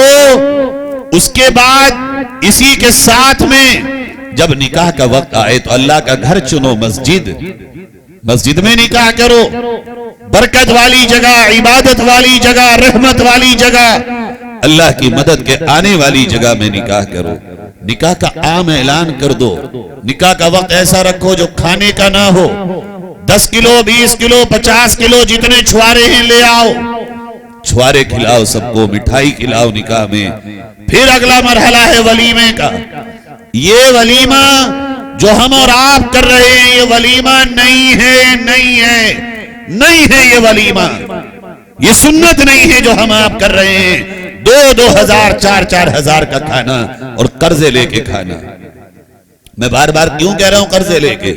اس کے بعد اسی کے ساتھ میں جب نکاح کا وقت آئے تو اللہ کا گھر چنو، مسجد میں نکاح کرو، برکت والی جگہ، عبادت والی جگہ، رحمت والی جگہ، اللہ کی مدد کے آنے والی جگہ میں نکاح کرو۔ نکاح کا عام اعلان کر دو، نکاح کا وقت ایسا رکھو جو کھانے کا نہ ہو، 10 کلو، 20 کلو، 50 کلو جتنے چھوارے ہیں لے آؤ، چھوارے کھلاؤ سب کو، مٹھائی کھلاؤ نکاح میں۔ پھر اگلا مرحلہ ہے ولیمے کا۔ یہ ولیمہ جو ہم اور آپ کر رہے ہیں، یہ ولیمہ نہیں ہے یہ ولیمہ، یہ سنت نہیں ہے جو ہم آپ کر رہے ہیں، 2-2 ہزار، 4-4 ہزار کا کھانا اور قرضے لے کے کھانا۔ میں بار بار کیوں کہہ رہا ہوں قرضے لے کے؟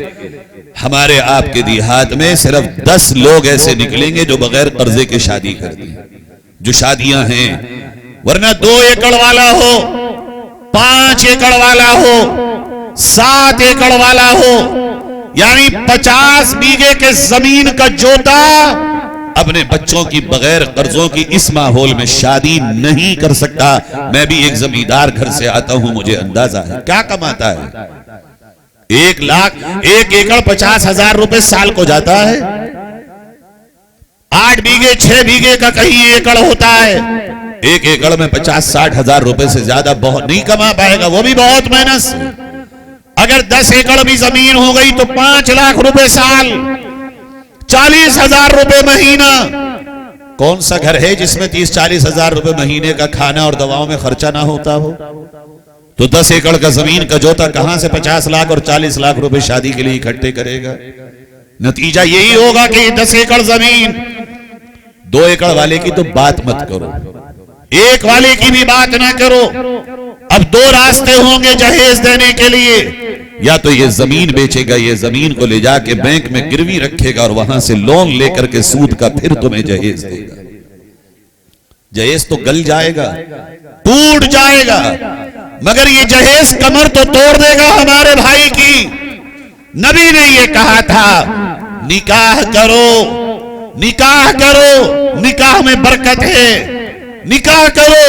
ہمارے آپ کے دیہات میں صرف 10 لوگ ایسے نکلیں گے جو بغیر قرضے کے شادی کر دیں، جو شادیاں ہیں، ورنہ 2 ایکڑ والا ہو، 5 ایکڑ والا ہو، 7 ایکڑ والا ہو، یعنی 50 بیگھے کے زمین کا جوتا اپنے بچوں کی بغیر قرضوں کی اس ماحول میں شادی نہیں کر سکتا۔ میں بھی ایک زمیندار گھر سے آتا ہوں، مجھے اندازہ ہے کیا کماتا ہے۔ 1 لاکھ 1 ایکڑ 50,000 روپے سال کو جاتا ہے۔ 8 بیگھے 6 بیگھے کا کہیں ایکڑ ہوتا ہے، 1 ایکڑ میں 50-60 ہزار روپے سے زیادہ بہت نہیں کما پائے گا، وہ بھی بہت محنت سے۔ اگر 10 ایکڑ بھی زمین ہو گئی تو 5 لاکھ روپے سال، 40,000 روپے مہینہ۔ کون سا گھر ہے جس میں 30-40 ہزار روپے مہینے کا کھانا اور دواؤں میں خرچہ نہ ہوتا ہو؟ تو 10 ایکڑ کا زمین کا جوتا کہاں سے 50 لاکھ اور 40 لاکھ روپے شادی کے لیے اکٹھے کرے گا؟ نتیجہ یہی ہوگا کہ 10 ایکڑ زمین، 2 ایکڑ والے کی تو بات مت کرو، 1 والے کی بھی بات نہ کرو۔ اب 2 راستے ہوں گے جہیز دینے کے لیے، یا تو یہ زمین بیچے گا، یہ زمین کو لے جا کے بینک میں گروی رکھے گا اور وہاں سے لون لے کر کے سود کا پھر تمہیں جہیز دے گا۔ جہیز تو گل جائے گا، ٹوٹ جائے گا، مگر یہ جہیز کمر تو توڑ دے گا ہمارے بھائی کی۔ نبی نے یہ کہا تھا نکاح کرو، نکاح کرو، نکاح میں برکت ہے، نکاح کرو.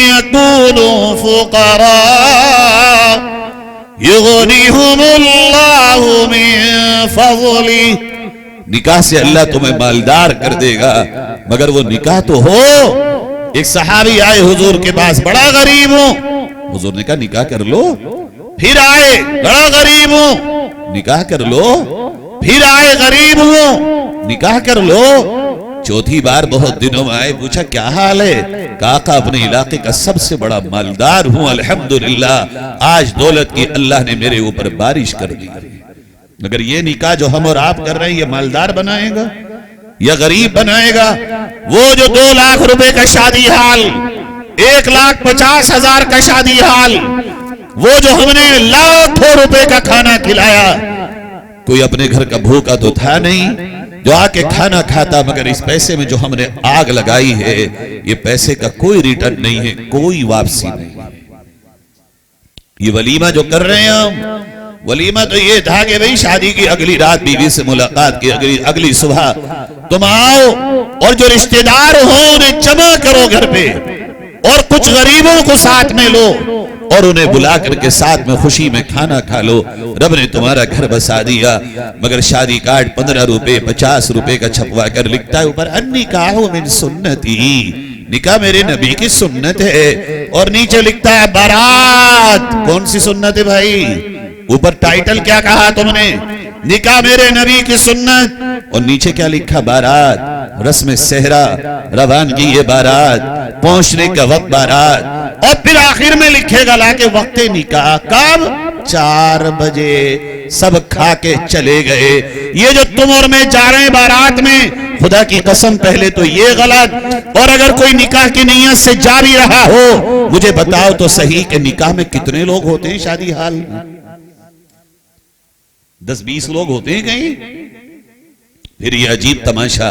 یکونوا فقراء یغنیہم اللہ من فضلہ. نکاح سے اللہ تمہیں مالدار کر دے گا، مگر وہ نکاح تو ہو. ایک صحابی آئے حضور کے پاس، بڑا غریب ہوں. حضور نے کہا نکاح کر لو. پھر آئے، بڑا غریب ہوں. نکاح کر لو. پھر آئے، غریب ہوں. نکاح کر لو. چوتھی بار بہت دنوں میں آئے، پوچھا کیا حال ہے؟ کہا آقا اپنے علاقے کا سب سے بڑا مالدار ہوں، الحمدللہ آج دولت کی اللہ نے میرے اوپر بارش کر دی. مگر یہ نکاح جو ہم اور آپ کر رہے ہیں، یہ مالدار بنائے گا یا غریب بنائے گا؟ وہ جو 2 لاکھ روپے کا شادی حال، 1,50,000 کا شادی حال، وہ جو ہم نے لاکھوں روپے کا کھانا کھلایا، کوئی اپنے گھر کا بھوکا تو تھا نہیں جو آ کے کھانا کھاتا، مگر اس پیسے میں جو ہم نے آگ لگائی ہے، یہ پیسے کا کوئی ریٹرن نہیں ہے، کوئی واپسی نہیں. یہ ولیمہ جو کر رہے ہیں ہم، ولیمہ تو یہ تھا کہ بھئی شادی کی اگلی رات بیوی سے ملاقات کی، اگلی صبح تم آؤ اور جو رشتہ دار ہوں انہیں جمع کرو گھر پہ، اور کچھ غریبوں کو ساتھ میں لو اور انہیں بلا کر کے ساتھ میں خوشی میں کھانا کھا لو. رب نے تمہارا گھر بسا دیا. مگر شادی کارڈ 15 روپے 50 روپے کا چھپوا کر لکھتا ہے اوپر النکاح من سنتی، نکاح میرے نبی کی سنت ہے، اور نیچے لکھتا ہے بارات. کون سی سنت ہے بھائی؟ اوپر ٹائٹل کیا کہا تم نے؟ نکاح میرے نبی کی سنت، اور نیچے کیا لکھا؟ بارات. رسم صحرا، روانگی یہ بارات، پہنچنے کا وقت بارات، اور پھر آخر میں لکھے گا لا کے وقت نکاح کب؟ 4 بجے. سب کھا کے چلے گئے. یہ جو تم اور میں جا رہے ہیں بارات میں، خدا کی قسم پہلے تو یہ غلط. اور اگر کوئی نکاح کی نیت سے جا بھی رہا ہو، مجھے بتاؤ تو صحیح کہ نکاح میں کتنے لوگ ہوتے ہیں شادی حال میں؟ 10-20 لوگ ہوتے ہیں کہیں؟ پھر یہ عجیب تماشا،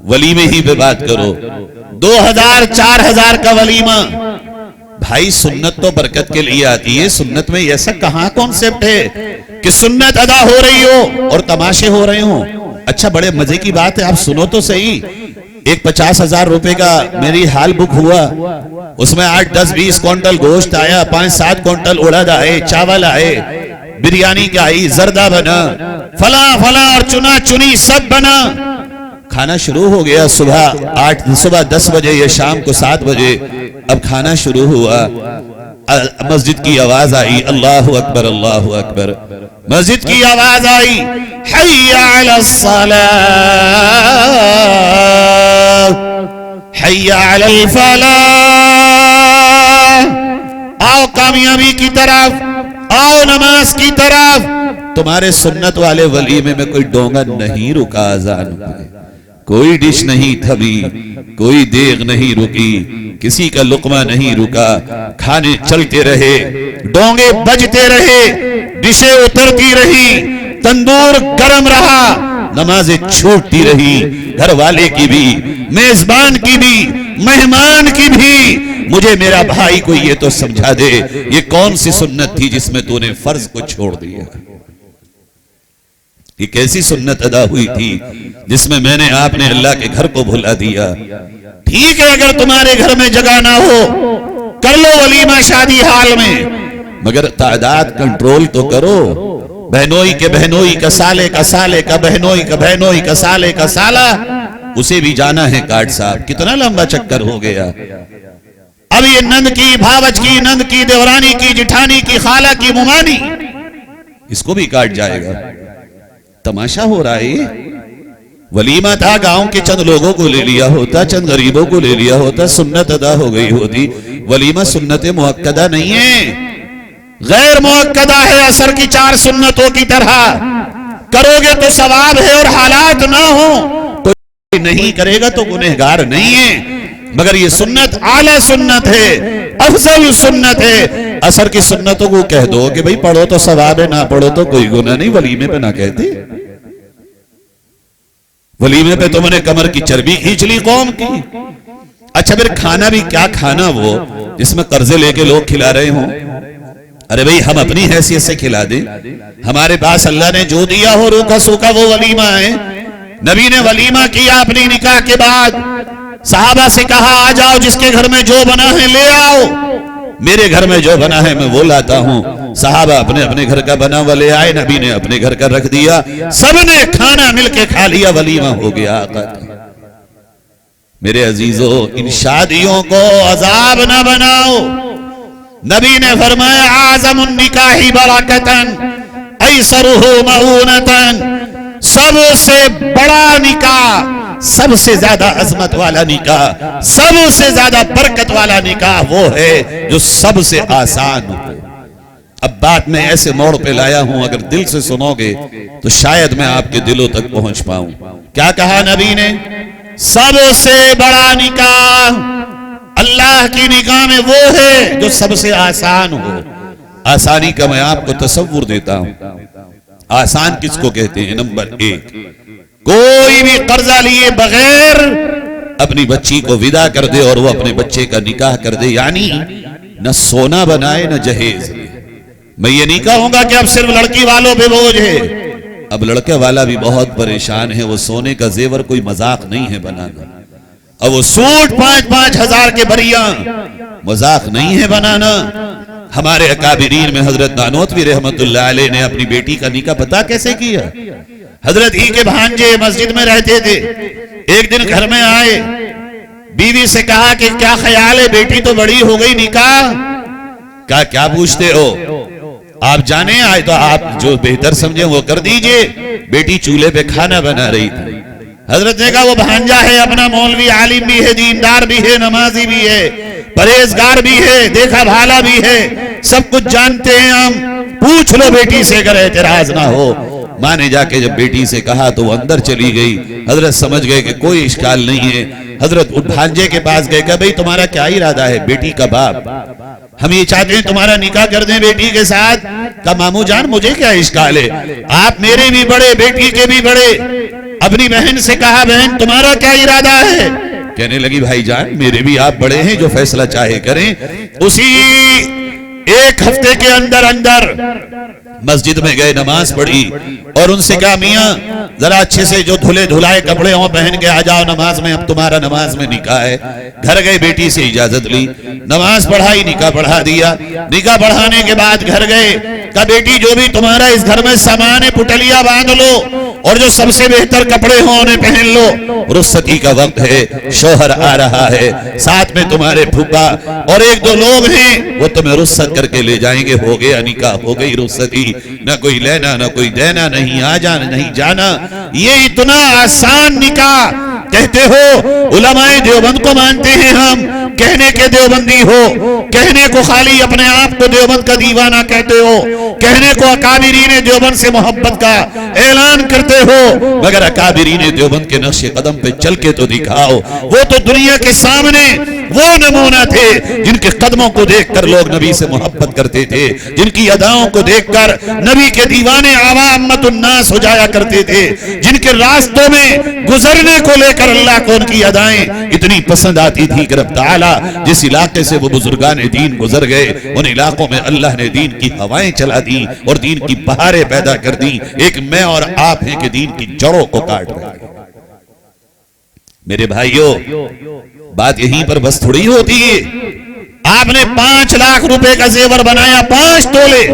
ولیمے ہی پہ بات کرو، 2,000-4,000 کا ولیمہ. بھائی سنت تو برکت کے لیے آتی ہے، سنت میں ایسا کہاں کانسیپٹ ہے کہ سنت ادا ہو رہی ہو اور تماشے ہو رہے ہوں؟ اچھا بڑے مزے کی بات ہے، آپ سنو تو صحیح. ایک 50,000 روپے کا میری حال بک ہوا، اس میں 8-10-20 کوئنٹل گوشت آیا، 5-7 کوئنٹل اڑد آئے، چاول آئے، بریانی کا آئی، زردہ بنا، فلاں فلاں اور چنا چنی سب بنا. کھانا شروع ہو گیا صبح 10 بجے یا شام کو 7 بجے. اب کھانا شروع ہوا، مسجد کی آواز آئی، اللہ اکبر اللہ اکبر. مسجد کی آواز آئی، حی علی الصلاۃ، حی علی الفلاح. آؤ کامیابی کی طرف، آؤ نماز کی طرف. تمہارے سنت والے ولیمے میں کوئی ڈونگا نہیں رکا اذان پہ، کوئی ڈش نہیں تھبی، کوئی دیغ نہیں رکی، کسی کا لقمہ نہیں رکا. کھانے چلتے رہے، ڈونگے بجتے رہے، ڈشیں اترتی رہی، تندور گرم رہا، نمازیں چھوٹتی رہی، گھر والے کی بھی، میزبان کی بھی، مہمان کی بھی. مجھے میرا بھائی کو یہ تو سمجھا دے، یہ کون سی سنت تھی جس میں تو نے فرض کو چھوڑ دیا؟ یہ کیسی سنت ادا ہوئی تھی جس میں میں نے آپ نے اللہ کے گھر کو بھلا دیا؟ ٹھیک ہے اگر تمہارے گھر میں جگہ نہ ہو، کر لو ولیمہ شادی حال میں، مگر تعداد کنٹرول تو کرو. بہنوئی کے بہنوئی کا سالے کا سالے کا بہنوئی کا بہنوئی کا سالے کا سالہ، اسے بھی جانا ہے کاٹ صاحب. کتنا لمبا چکر ہو گیا. اب یہ نند کی، بھاوج کی، نند کی، دیورانی کی، جٹھانی کی، خالہ کی، ممانی، اس کو بھی کاٹ جائے گا. تماشا ہو رہا ہے. ولیمہ تھا، گاؤں کے چند لوگوں کو لے لیا ہوتا، چند غریبوں کو لے لیا ہوتا، سنت ادا ہو گئی ہوتی. ولیمہ سنت مؤکدہ نہیں ہے، غیر مؤکدہ ہے. عصر کی 4 سنتوں کی طرح کرو گے تو ثواب ہے، اور حالات نہ ہو کوئی نہیں کرے گا تو گنہگار نہیں ہے. مگر یہ سنت اعلی سنت ہے، افضل سنت ہے. عصر کی سنتوں کو کہہ دو کہ بھئی پڑھو تو ثواب ہے، نہ پڑھو تو کوئی گناہ نہیں. ولیمے پہ نہ کہتے. ولیمے پہ تم نے کمر کی چربی کھینچ لی قوم کی. اچھا پھر کھانا بھی کیا کھانا وہ جس میں قرضے لے کے لوگ کھلا رہے ہوں؟ ارے بھئی ہم اپنی حیثیت سے کھلا دیں. ہمارے پاس اللہ نے جو دیا ہو روکھا سوکھا وہ ولیمہ ہے. نبی نے ولیمہ کیا اپنی نکاح کے بعد. صحابہ سے کہا آ جاؤ جس کے گھر میں جو بنا ہے لے آؤ، میرے گھر میں جو بنا ہے میں وہ لاتا ہوں۔ صحابہ اپنے اپنے گھر کا بنا ہوا لے آئے، نبی نے اپنے گھر کا رکھ دیا، سب نے کھانا مل کے کھا لیا، ولیمہ ہو گیا آقا کا۔ میرے عزیزو، ان شادیوں کو عذاب نہ بناؤ۔ نبی نے فرمایا اعظم النکاح برکتاً ایسرہ معونتاً، سب سے بڑا نکاح، سب سے زیادہ عظمت والا نکاح، سب سے زیادہ برکت والا نکاح وہ ہے جو سب سے آسان ہو۔ اب بات میں ایسے موڑ پہ لایا ہوں، اگر دل سے سنو گے تو شاید میں آپ کے دلوں تک پہنچ پاؤں۔ کیا کہا نبی نے؟ سب سے بڑا نکاح اللہ کی نگاہ میں وہ ہے جو سب سے آسان ہو۔ آسانی کا میں آپ کو تصور دیتا ہوں۔ آسان کس کو کہتے ہیں؟ نمبر 1، کوئی بھی قرضہ لیے بغیر اپنی بچی کو ودا کر دے اور وہ اپنے بچے کا نکاح کر دے، یعنی نہ سونا بنائے نہ جہیز۔ میں یہ نہیں کہوں گا کہ اب صرف لڑکی والوں پہ بوجھ ہے، اب لڑکے والا بھی بہت پریشان ہے۔ وہ سونے کا زیور کوئی مذاق نہیں ہے بنانا، اب وہ سوٹ 5-5 ہزار کے بریاں مذاق نہیں ہے بنانا۔ ہمارے اکابرین میں حضرت نانوتوی رحمت اللہ علیہ نے اپنی بیٹی کا نکاح پتہ کیسے کیا؟ حضرت ہی کے بھانجے مسجد میں رہتے تھے، ایک دن گھر میں آئے، بیوی سے کہا کہ کیا خیال ہے، بیٹی تو بڑی ہو گئی، نکاح کا کیا پوچھتے ہو؟ آپ جانے آئے تو آپ جو بہتر سمجھیں وہ کر دیجئے۔ بیٹی چولہے پہ کھانا بنا رہی تھی، حضرت نے کہا وہ بھانجا ہے اپنا، مولوی عالم بھی ہے، دیندار بھی ہے، نمازی بھی ہے، پرہیزگار بھی ہے، دیکھا بھالا بھی ہے، سب کچھ جانتے ہیں ہم، پوچھ لو بیٹی سے اگر اعتراض نہ ہو۔ ماں نے جا کے جب بیٹی سے کہا تو وہ اندر چلی گئی۔ حضرت سمجھ گئے کہ کوئی اشکال نہیں ہے، حضرت بھانجے کے پاس گئے کہ بھئی تمہارا کیا ارادہ ہے؟ بیٹی کا باپ، ہم یہ چاہتے ہیں تمہارا نکاح کر دیں بیٹی کے ساتھ۔ کہا مامو جان مجھے کیا اشکال ہے، آپ میرے بھی بڑے، بیٹی کے بھی بڑے۔ اپنی بہن سے کہا بہن تمہارا کیا ارادہ ہے؟ کہنے لگی بھائی جان میرے بھی آپ بڑے ہیں، جو فیصلہ چاہے کریں۔ اسی ایک ہفتے کے اندر مسجد میں گئے، نماز پڑھی اور ان سے کہا میاں ذرا اچھے سے جو دھلے دھلائے کپڑے ہوں پہن کے آ جاؤ نماز میں، اب تمہارا نماز میں نکاح ہے۔ گھر گئے، بیٹی سے اجازت لی، نماز پڑھائی، نکاح پڑھا دیا۔ نکاح پڑھانے کے بعد گھر گئے، کہا بیٹی جو بھی تمہارا اس گھر میں سامان ہے پٹلیاں باندھ لو اور جو سب سے بہتر کپڑے ہوں انہیں پہن لو، رخصتی کا وقت ہے، شوہر آ رہا ہے، ساتھ میں تمہارے پھوپھا اور ایک دو لوگ ہیں وہ تمہیں رخصت کر کے لے جائیں گے۔ ہو گیا نکاح، ہو گئی رخصتی، نہ کوئی لینا نہ کوئی دینا، نہیں آ جانا نہیں جانا۔ یہ اتنا آسان نکاح کہتے ہو؟ علماء دیوبند کو مانتے ہیں ہم، کہنے کے دیوبندی ہو، کہنے کو خالی اپنے آپ کو دیوبند کا دیوانہ کہتے ہو، کہنے کو اکابرین دیوبند سے محبت کا اعلان کرتے ہو، مگر اکابرین دیوبند کے نقش قدم پہ چل کے تو دکھاؤ۔ وہ تو دنیا کے سامنے وہ نمونہ تھے جن کے قدموں کو دیکھ کر لوگ نبی سے محبت کرتے تھے، جن کی اداؤں کو دیکھ کر نبی کے دیوانے عوامت الناس ہو جایا کرتے تھے، جن کے راستوں میں گزرنے کو لے کر اللہ کو ان کی ادائیں اتنی پسند آتی تھی کہ رب تعالیٰ جس علاقے سے وہ بزرگان دین گزر گئے ان علاقوں میں اللہ نے دین کی ہوائیں چلا دی اور دین کی بہاریں پیدا کر دی۔ ایک میں اور آپ ہیں کہ دین کی جڑوں کو کاٹ رہے ہیں۔ میرے بھائیوں، بات یہیں پر بس تھوڑی ہوتی ہے۔ آپ نے 5 لاکھ روپے کا زیور بنایا، 5 تولے۔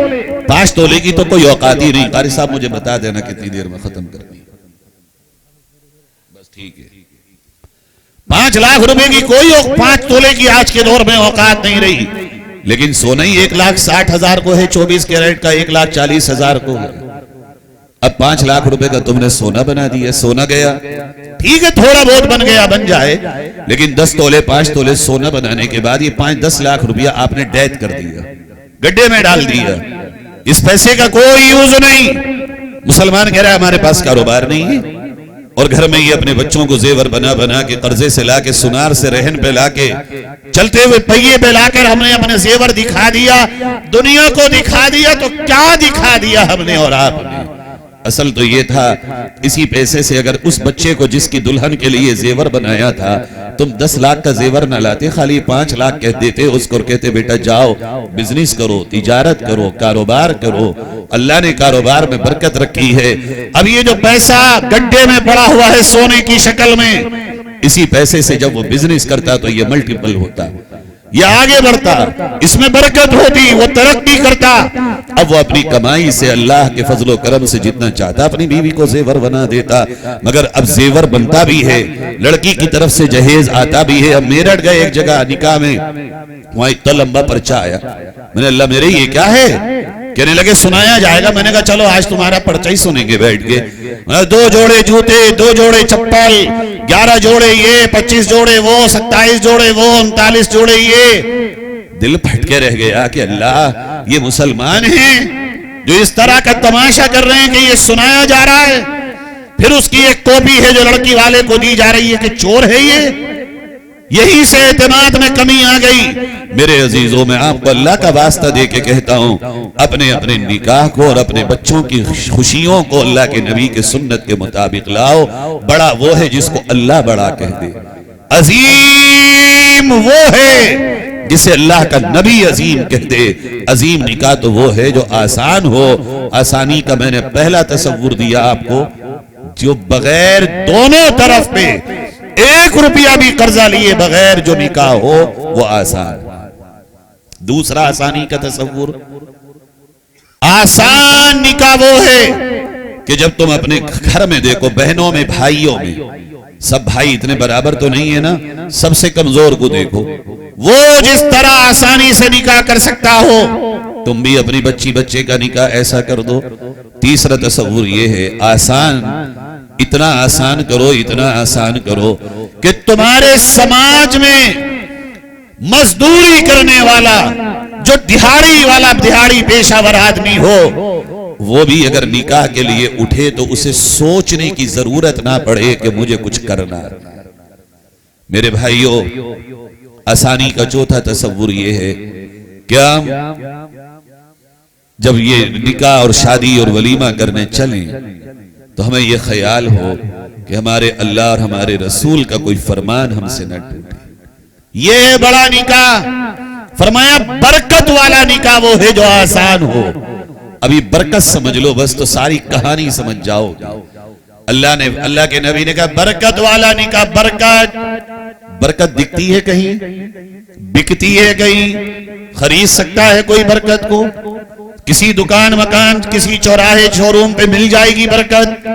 5 تولے کی تو کوئی اوقات ہی نہیں۔ قاری صاحب مجھے بتا دینا کتنی دیر میں ختم کرنی، بس ٹھیک ہے۔ 5 لاکھ روپے کی کوئی 5 تولے کی آج کے دور میں اوقات نہیں رہی، لیکن سونا ہی 1,60,000 کو ہے، 24 کیرٹ کا 1,40,000 کو ہے۔ اب 5 لاکھ روپے کا تم نے سونا بنا دیا، سونا گیا، ٹھیک ہے تھوڑا بہت بن گیا بن جائے، لیکن 10 تولے 5 تولے سونا بنانے کے بعد یہ 5-10 لاکھ روپیہ آپ نے ڈیتھ کر دیا، گڈھے میں ڈال دیا۔ اس پیسے کا کوئی یوز نہیں۔ مسلمان کہہ رہا ہے ہمارے پاس کاروبار نہیں ہے، اور گھر میں یہ اپنے بچوں کو زیور بنا بنا کے قرضے سے لا کے سنار سے رہن پہ لا کے چلتے ہوئے پہیے پہ لا کر ہم نے اپنے زیور دکھا دیا، دنیا کو دکھا دیا۔ تو کیا دکھا دیا ہم نے اور آپ نے؟ اصل تو یہ تھا اسی پیسے سے اگر اس بچے کو جس کی دلہن کے لیے زیور بنایا تھا تم 10 لاکھ کا زیور نہ لاتے، خالی 5 لاکھ کہہ دیتے اس کو، کہتے بیٹا جاؤ بزنس کرو، تجارت کرو، کاروبار کرو، اللہ نے کاروبار میں برکت رکھی ہے۔ اب یہ جو پیسہ گڈھے میں پڑا ہوا ہے سونے کی شکل میں، اسی پیسے سے جب وہ بزنس کرتا تو یہ ملٹیپل ہوتا، یہ آگے بڑھتا، اس میں برکت ہوتی، وہ ترقی کرتا۔ اب وہ اپنی کمائی سے اللہ کے فضل و کرم سے جتنا چاہتا اپنی بیوی کو زیور بنا دیتا، مگر اب زیور بنتا بھی ہے، لڑکی کی طرف سے جہیز آتا بھی ہے۔ اب میرٹھ گئے ایک جگہ نکاح میں، وہاں اتنا لمبا پرچہ آیا، میں نے اللہ میرے یہ کیا ہے؟ کہنے لگے سنایا جائے گا۔ میں نے کہا چلو آج تمہارا پرچہ ہی سنیں گے بیٹھ کے۔ 2 جوڑے جوتے، 2 جوڑے چپل، 11 جوڑے یہ، 25 جوڑے وہ، 27 جوڑے وہ، 39 جوڑے یہ۔ دل پھٹ کے رہ گیا کہ اللہ یہ مسلمان ہیں جو اس طرح کا تماشا کر رہے ہیں کہ یہ سنایا جا رہا ہے، پھر اس کی ایک کاپی ہے جو لڑکی والے کو دی جا رہی ہے کہ چور ہے یہ۔ یہی سے اعتماد میں کمی آ گئی۔ میرے عزیزوں، میں آپ کو اللہ کا واسطہ دے کے کہتا ہوں، اپنے اپنے نکاح کو اور اپنے بچوں کی خوشیوں کو اللہ کے نبی کے سنت کے مطابق لاؤ۔ بڑا وہ ہے جس کو اللہ بڑا کہہ دے، عظیم وہ ہے جسے اللہ کا نبی عظیم کہہ دے۔ عظیم نکاح تو وہ ہے جو آسان ہو۔ آسانی کا میں نے پہلا تصور دیا آپ کو، جو بغیر دونوں طرف پہ 1 روپیہ بھی قرضہ لیے بغیر جو نکاح ہو وہ آسان۔ دوسرا آسانی کا تصور، آسان نکاح وہ ہے کہ جب تم اپنے گھر میں دیکھو، بہنوں میں، بھائیوں میں، سب بھائی اتنے برابر تو نہیں ہے نا، سب سے کمزور کو دیکھو، وہ جس طرح آسانی سے نکاح کر سکتا ہو تم بھی اپنی بچے کا نکاح ایسا کر دو۔ تیسرا تصور یہ ہے، آسان، اتنا آسان کرو، اتنا آسان کرو کہ تمہارے سماج میں مزدوری کرنے والا جو دہاڑی پیشہ ور آدمی ہو، وہ بھی اگر نکاح کے لیے اٹھے تو اسے سوچنے کی ضرورت نہ پڑے کہ مجھے کچھ کرنا۔ میرے بھائیوں، آسانی کا چوتھا تصور یہ ہے، کیا جب یہ نکاح اور شادی اور ولیمہ کرنے چلیں تو ہمیں یہ خیال ہو کہ ہمارے اللہ اور ہمارے رسول کا کوئی فرمان ہم سے نہ ٹوٹے۔ یہ بڑا نکاح، فرمایا برکت والا نکاح وہ ہے جو آسان ہو۔ ابھی برکت سمجھ لو بس تو ساری کہانی سمجھ جاؤ۔ اللہ کے نبی نے کہا برکت والا نکاح، برکت دکھتی ہے کہیں، بکتی ہے کہیں، خرید سکتا ہے کوئی برکت کو؟ کسی دکان مکان، کسی چوراہے شوروم پہ مل جائے گی برکت؟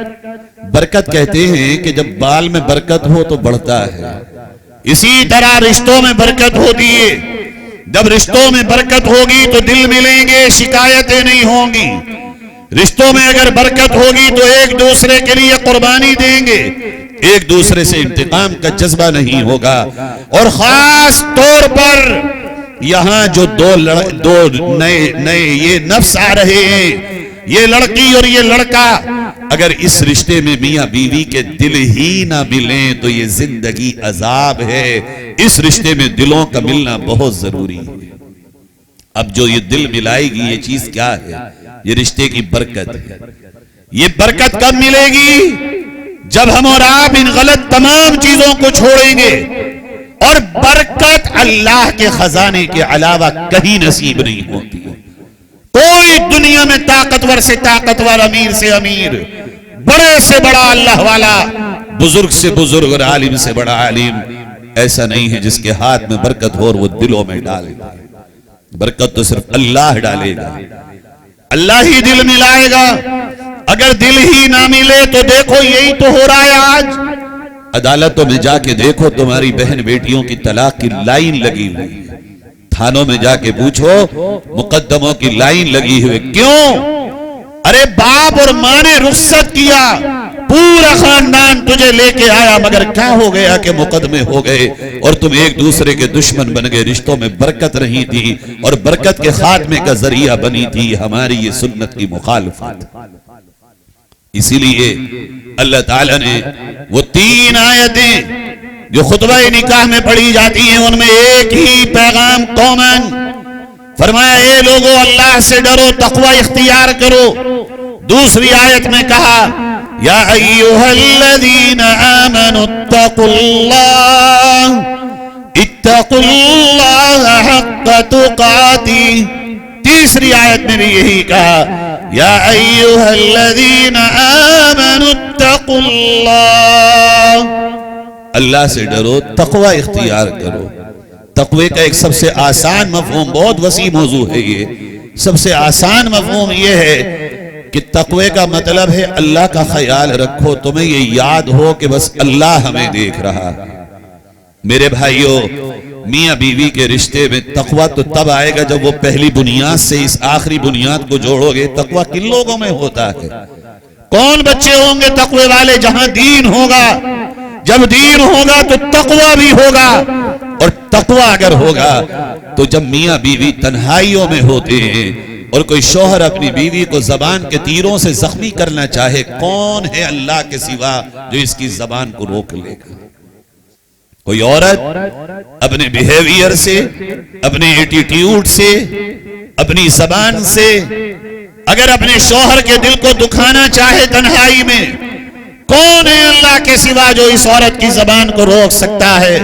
برکت کہتے ہیں کہ جب بال میں برکت ہو تو بڑھتا ہے، اسی طرح رشتوں میں برکت ہوتی ہے۔ جب رشتوں میں برکت ہوگی تو دل ملیں گے، شکایتیں نہیں ہوں گی۔ رشتوں میں اگر برکت ہوگی تو ایک دوسرے کے لیے قربانی دیں گے، ایک دوسرے سے انتقام کا جذبہ نہیں ہوگا۔ اور خاص طور پر یہاں جو دو نئے یہ نفس آ رہے ہیں، یہ لڑکی اور یہ لڑکا، اگر اس رشتے میں میاں بیوی کے دل ہی نہ ملیں تو یہ زندگی عذاب ہے۔ اس رشتے میں دلوں کا ملنا بہت ضروری ہے۔ اب جو یہ دل ملائے گی یہ چیز کیا ہے؟ یہ رشتے کی برکت ہے۔ یہ برکت کب ملے گی؟ جب ہم اور آپ ان غلط تمام چیزوں کو چھوڑیں گے۔ اور برکت اللہ کے خزانے کے علاوہ کہیں نصیب نہیں ہوتی۔ کوئی دنیا میں طاقتور سے طاقتور، امیر سے امیر، بڑے سے بڑا اللہ والا، بزرگ سے بزرگ اور عالم سے بڑا عالم ایسا نہیں ہے جس کے ہاتھ میں برکت ہو اور وہ دلوں میں ڈالے گا۔ برکت تو صرف اللہ ڈالے گا، اللہ ہی دل ملائے گا۔ اگر دل ہی نہ ملے تو دیکھو یہی تو ہو رہا ہے آج۔ عدالتوں میں جا کے دیکھو، تمہاری بہن بیٹیوں کی طلاق کی لائن لگی ہوئی، تھانوں میں جا کے پوچھو، مقدموں کی لائن لگی ہوئی۔ کیوں؟ ارے باپ اور ماں نے رخصت کیا، پورا خاندان تجھے لے کے آیا، مگر کیا ہو گیا کہ مقدمے ہو گئے اور تم ایک دوسرے کے دشمن بن گئے۔ رشتوں میں برکت نہیں تھی اور برکت کے خاتمے کا ذریعہ بنی تھی ہماری یہ سنت کی مخالفت۔ اسی لیے اللہ تعالیٰ نے وہ 3 آیتیں جو خطبہ نکاح میں پڑھی جاتی ہیں ان میں ایک ہی پیغام کامن فرمایا، اے لوگو اللہ سے ڈرو، تقوی اختیار کرو۔ دوسری آیت میں کہا، یا ایھا الذین آمنوا اتقوا اللہ حق تقاتہ۔ تیسری آیت میں بھی یہی کہا، یا ایھا الذین آمنوا اتقوا اللہ اللہ سے ڈرو، تقوی اختیار کرو۔ تقوی کا ایک سب سے آسان مفہوم، بہت وسیع موضوع ہے یہ، سب سے آسان مفہوم یہ ہے کہ تقوی کا مطلب ہے اللہ کا خیال رکھو، تمہیں یہ یاد ہو کہ بس اللہ ہمیں دیکھ رہا۔ میرے بھائیوں، میاں بیوی کے رشتے میں تقوی تو تب آئے گا جب وہ پہلی بنیاد سے اس آخری بنیاد کو جوڑو گے۔ تقوی کن لوگوں میں ہوتا ہے؟ کون بچے ہوں گے تقوی والے؟ جہاں دین ہوگا، جب دین ہوگا تو تقوی بھی ہوگا، اور تقوی اگر ہوگا تو جب میاں بیوی تنہائیوں میں ہوتے ہیں اور کوئی شوہر اپنی بیوی کو زبان کے تیروں سے زخمی کرنا چاہے، کون ہے اللہ کے سوا جو اس کی زبان کو روک لے گا؟ کوئی عورت اپنے بیہیویئر سے، اپنے ایٹیٹیوڈ سے، اپنی زبان سے اگر اپنے شوہر کے دل کو دکھانا چاہے تنہائی میں، کون ہے اللہ کے سوا جو اس عورت کی زبان کو روک سکتا ہے؟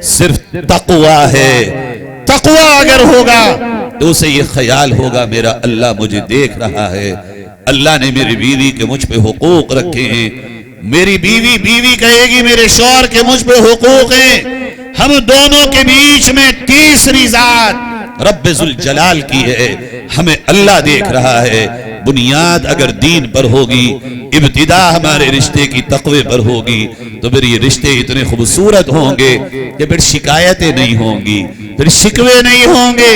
صرف تقوی ہے۔ تقوی اگر ہوگا تو اسے یہ خیال ہوگا میرا اللہ مجھے دیکھ رہا ہے، اللہ نے میری بیوی کے مجھ پہ حقوق رکھے ہیں، میری بیوی کہے گی میرے شوہر کے مجھ پہ حقوق ہیں، ہم دونوں کے بیچ میں تیسری ذات رب ذوالجلال کی ہے، ہمیں اللہ دیکھ رہا ہے۔ بنیاد اگر دین پر ہوگی، ابتدا ہمارے رشتے کی تقوی پر ہوگی، تو پھر یہ رشتے اتنے خوبصورت ہوں گے کہ پھر شکایتیں نہیں ہوں گی، پھر شکوے نہیں ہوں گے،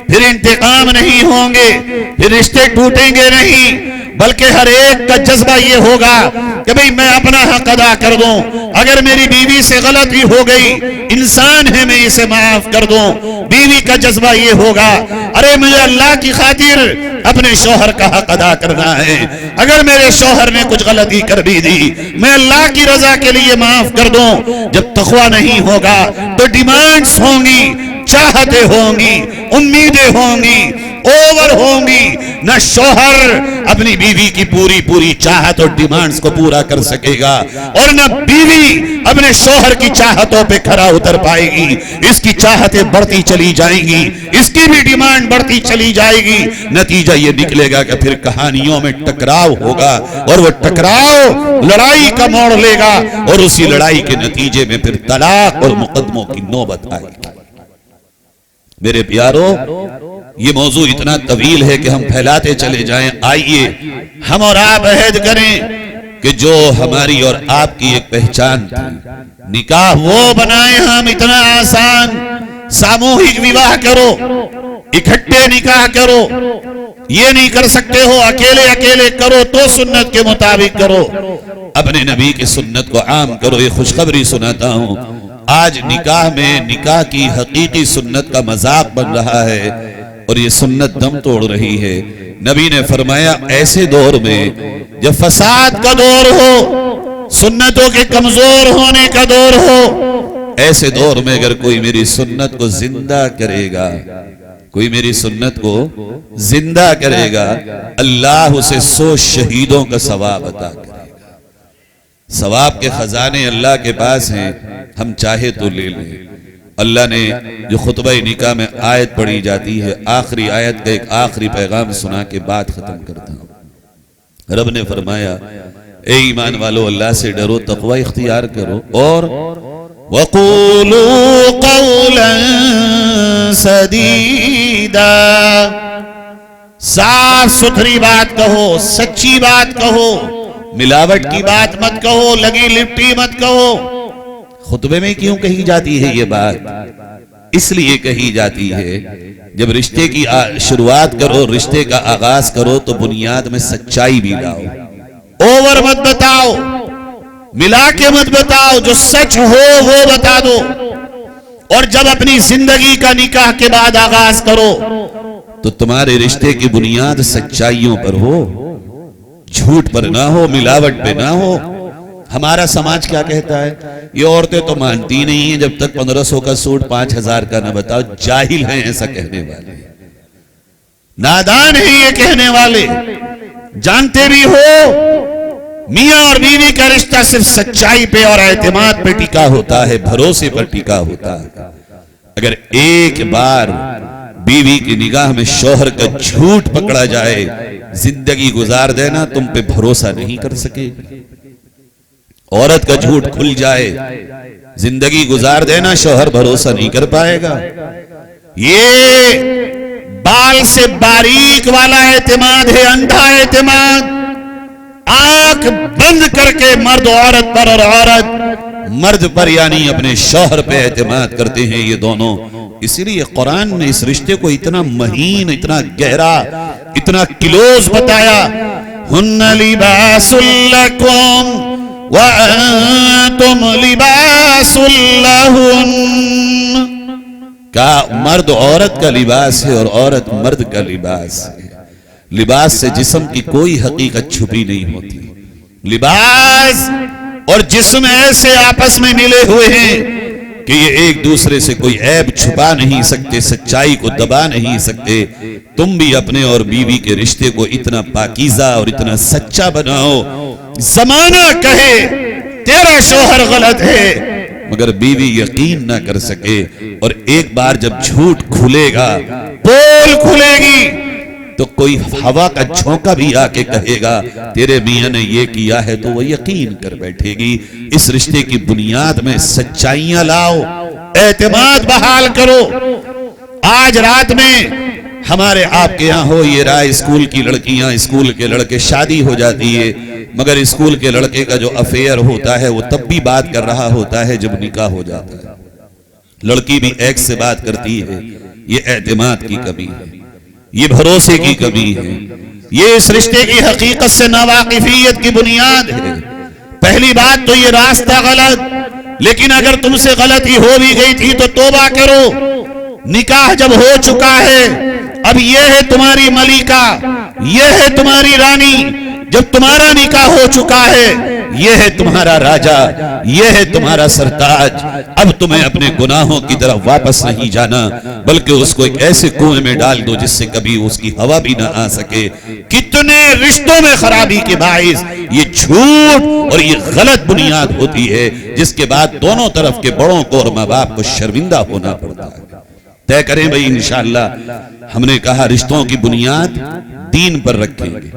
پھر انتقام نہیں ہوں گے، پھر رشتے ٹوٹیں گے نہیں، بلکہ ہر ایک کا جذبہ یہ ہوگا کہ بھئی میں اپنا حق ادا کر دوں، اگر میری بیوی سے غلطی ہو گئی، انسان ہے میں اسے معاف کر دوں۔ بیوی کا جذبہ یہ ہوگا ارے مجھے اللہ کی خاطر اپنے شوہر کا حق ادا کرنا ہے، اگر میرے شوہر نے کچھ غلطی کر بھی دی میں اللہ کی رضا کے لیے معاف کر دوں۔ جب تقوی نہیں ہوگا تو ڈیمانڈز ہوں گی، چاہتیں ہوں گی، امیدیں ہوں گی، اوور ہوں گی، نہ شوہر اپنی بیوی کی پوری چاہت اور ڈیمانڈز کو پورا کر سکے گا، اور نہ بیوی اپنے شوہر کی چاہتوں پہ کھرا اتر پائے گی۔ اس کی چاہتیں بڑھتی چلی جائیں گی، اس کی بھی ڈیمانڈ بڑھتی چلی جائے گی، نتیجہ یہ نکلے گا کہ پھر کہانیوں میں ٹکراؤ ہوگا، اور وہ ٹکراؤ لڑائی کا موڑ لے گا، اور اسی لڑائی کے نتیجے میں پھر طلاق اور مقدموں کی نوبت آئے گی۔ میرے پیارو، یہ موضوع اتنا طویل ہے کہ ہم پھیلاتے چلے جائیں۔ آئیے ہم اور آپ عہد کریں کہ جو ہماری اور آپ کی ایک پہچان تھی، نکاح وہ بنائیں ہم اتنا آسان، ساموہک وواہ کرو، اکٹھے نکاح کرو، یہ نہیں کر سکتے ہو اکیلے کرو تو سنت کے مطابق کرو، اپنے نبی کی سنت کو عام کرو۔ یہ خوشخبری سناتا ہوں، آج نکاح میں نکاح کی حقیقی سنت کا مذاق بن رہا ہے اور یہ سنت دم توڑ رہی ہے۔ نبی نے فرمایا ایسے دور میں جب فساد کا دور ہو، سنتوں کے کمزور ہونے کا دور ہو، ایسے دور میں اگر کوئی میری سنت کو زندہ کرے گا، کوئی میری سنت کو زندہ کرے گا، اللہ اسے 100 شہیدوں کا ثواب عطا کرے گا۔ ثواب کے خزانے اللہ کے پاس ہیں، ہم چاہے تو لے لیں۔ اللہ نے جو خطبہ نکاح میں آیت پڑھی جاتی ہے، آخری آیت کا ایک آخری پیغام سنا کے بات ختم کرتا ہوں۔ رب نے فرمایا اے ایمان والو اللہ سے ڈرو، تقوی اختیار کرو، اور وَقُولُوا قَوْلًا سَدِيدًا، صاف ستھری بات کہو، سچی بات کہو، ملاوٹ کی بات مت کہو، لگی لپٹی مت کہو۔ خطبے میں کیوں کہی جاتی ہے یہ بات؟ اس لیے کہی جاتی ہے جب رشتے کی شروعات کرو، رشتے کا آغاز کرو تو بنیاد میں سچائی بھی لاؤ، اوور مت بتاؤ، ملا کے مت بتاؤ، جو سچ ہو وہ بتا دو۔ اور جب اپنی زندگی کا نکاح کے بعد آغاز کرو تو تمہارے رشتے کی بنیاد سچائیوں پر ہو، جھوٹ پر نہ ہو، ملاوٹ پہ نہ ہو۔ ہمارا سماج کیا کہتا ہے؟ یہ عورتیں تو مانتی نہیں ہیں جب تک 1500 کا سوٹ 5000 کا نہ بتاؤ۔ جاہل ہیں ایسا کہنے والے، نادان ہیں یہ کہنے والے۔ جانتے بھی ہو میاں اور بیوی کا رشتہ صرف سچائی پہ اور اعتماد پہ ٹکا ہوتا ہے، بھروسے پر ٹکا ہوتا ہے۔ اگر ایک بار بیوی کی نگاہ میں شوہر کا جھوٹ پکڑا جائے، زندگی گزار دینا تم پہ بھروسہ نہیں کر سکے۔ عورت کا جھوٹ کھل جائے زندگی گزار دینا، شوہر بھروسہ نہیں کر پائے گا. یہ بال سے باریک والا اعتماد ہے، اندھا اعتماد. آنکھ بند کر کے مرد عورت پر اور عورت مرد پر یعنی اپنے شوہر پہ اعتماد کرتے ہیں یہ دونوں. اسی لیے قرآن نے اس رشتے کو اتنا مہین، اتنا گہرا، اتنا کلوز بتایا. ہن لباس لکم وانتم لباس لہن. کہا مرد عورت کا لباس ہے اور عورت مرد کا لباس ہے. لباس سے جسم کی کوئی حقیقت چھپی نہیں ہوتی. لباس اور جسم ایسے آپس میں ملے ہوئے ہیں کہ یہ ایک دوسرے سے کوئی عیب چھپا نہیں سکتے، سچائی کو دبا نہیں سکتے. تم بھی اپنے اور بیوی کے رشتے کو اتنا پاکیزہ اور اتنا سچا بناؤ. زمانہ کہے تیرا شوہر غلط ہے مگر بیوی یقین نہ کر سکے، اور ایک بار جب جھوٹ کھلے گا، پول کھلے گی، تو کوئی ہوا کا جھونکا بھی آ کے کہے گا تیرے میاں نے یہ کیا ہے، تو وہ یقین کر بیٹھے گی. اس رشتے کی بنیاد میں سچائیاں لاؤ، اعتماد بحال کرو. آج رات میں ہمارے آپ کے یہاں ہو یہ رائے، اسکول کی لڑکیاں، اسکول کے لڑکے، شادی ہو جاتی ہے مگر اسکول کے لڑکے کا جو افیئر ہوتا ہے وہ تب بھی بات کر رہا ہوتا ہے جب نکاح ہو جاتا ہے. لڑکی بھی ایک سے بات کرتی ہے. یہ اعتماد کی کمی ہے، یہ بھروسے کی کمی ہے، یہ اس رشتے کی حقیقت سے ناواقفیت کی بنیاد ہے. پہلی بات تو یہ راستہ غلط، لیکن اگر تم سے غلطی ہو بھی گئی تھی تو توبہ کرو. نکاح جب ہو چکا ہے، اب یہ ہے تمہاری ملکہ، یہ ہے تمہاری رانی. جب تمہارا نکاح ہو چکا ہے، یہ ہے تمہارا راجا، یہ ہے تمہارا سرتاج. اب تمہیں اپنے گناہوں کی طرف واپس نہیں جانا بلکہ اس کو ایک ایسے کنویں میں ڈال دو جس سے کبھی اس کی ہوا بھی نہ آ سکے. کتنے رشتوں میں خرابی کے باعث یہ جھوٹ اور یہ غلط بنیاد ہوتی ہے جس کے بعد دونوں طرف کے بڑوں کو اور ماں باپ کو شرمندہ ہونا پڑتا ہے. طے کریں بھئی انشاءاللہ. ہم نے کہا رشتوں کی بنیاد دین پر رکھیں گے.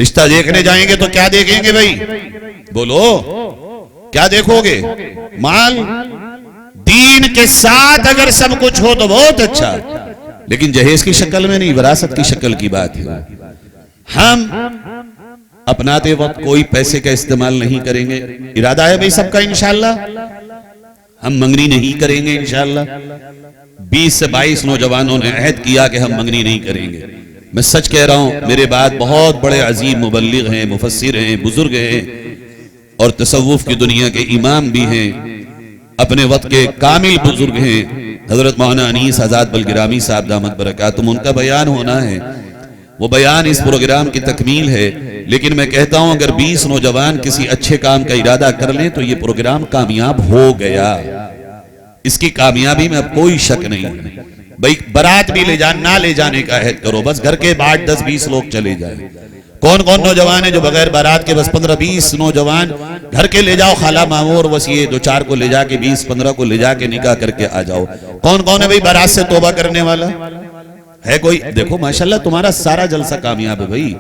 رشتہ دیکھنے جائیں گے تو کیا دیکھیں گے بھئی؟ بولو کیا دیکھو گے؟ مال. دین کے ساتھ اگر سب کچھ ہو تو بہت اچھا، لیکن جہیز کی شکل میں نہیں، وراثت کی شکل کی بات ہے. ہم اپناتے وقت کوئی پیسے کا استعمال نہیں کریں گے. ارادہ ہے بھئی سب کا انشاءاللہ. ہم منگنی نہیں کریں گے انشاءاللہ. 20 سے 22 نوجوانوں نے عہد کیا کہ ہم منگنی نہیں کریں گے. میں سچ کہہ رہا ہوں، میرے بعد بہت بڑے عظیم مبلغ ہیں، مفسر ہیں، بزرگ ہیں اور تصوف کی دنیا کے امام بھی ہیں، اپنے وقت کے کامل بزرگ ہیں. حضرت مولانا انیس آزاد بلگرامی صاحب دامت برکاتہم، ان کا بیان ہونا ہے. وہ بیان اس پروگرام کی تکمیل ہے. لیکن میں کہتا ہوں اگر 20 نوجوان کسی اچھے کام کا ارادہ کر لیں تو یہ پروگرام کامیاب ہو گیا. اس کی کامیابی میں اب کوئی شک نہیں ہے. بھئی برات بھی نہ لے جانے کا عہد کرو، بس گھر کے 10-20 لوگ چلے جائیں. کون کون نوجوان ہیں جو بغیر بارات کے بس 15-20 نوجوان گھر کے لے جاؤ، خالہ ماموں اور وسیع 2-4 کو لے جا کے 20-15 کو لے جا کے نکاح کر کے آ جاؤ. کون کون ہے بھئی بارات سے توبہ کرنے والا ہے کوئی؟ دیکھو ماشاءاللہ تمہارا سارا جلسہ کامیاب ہے بھئی،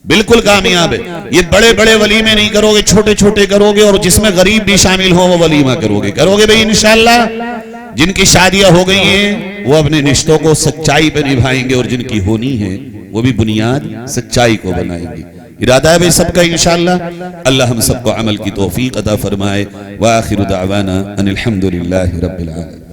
بالکل کامیاب ہے. یہ بڑے بڑے ولیمے نہیں کرو گے، چھوٹے چھوٹے کرو گے اور جس میں غریب بھی شامل ہوں وہ ولیمہ کرو گے بھئی انشاءاللہ. جن کی شادیاں ہو گئی ہیں وہ اپنے رشتوں کو سچائی پہ نبھائیں گے اور جن کی ہونی ہے وہ بھی بنیاد سچائی کو بنائیں گے. ارادہ ہے بھئی سب کا انشاءاللہ. اللہ ہم سب کو عمل کی توفیق عطا فرمائے. وآخر دعوانا ان الحمدللہ رب العالمین.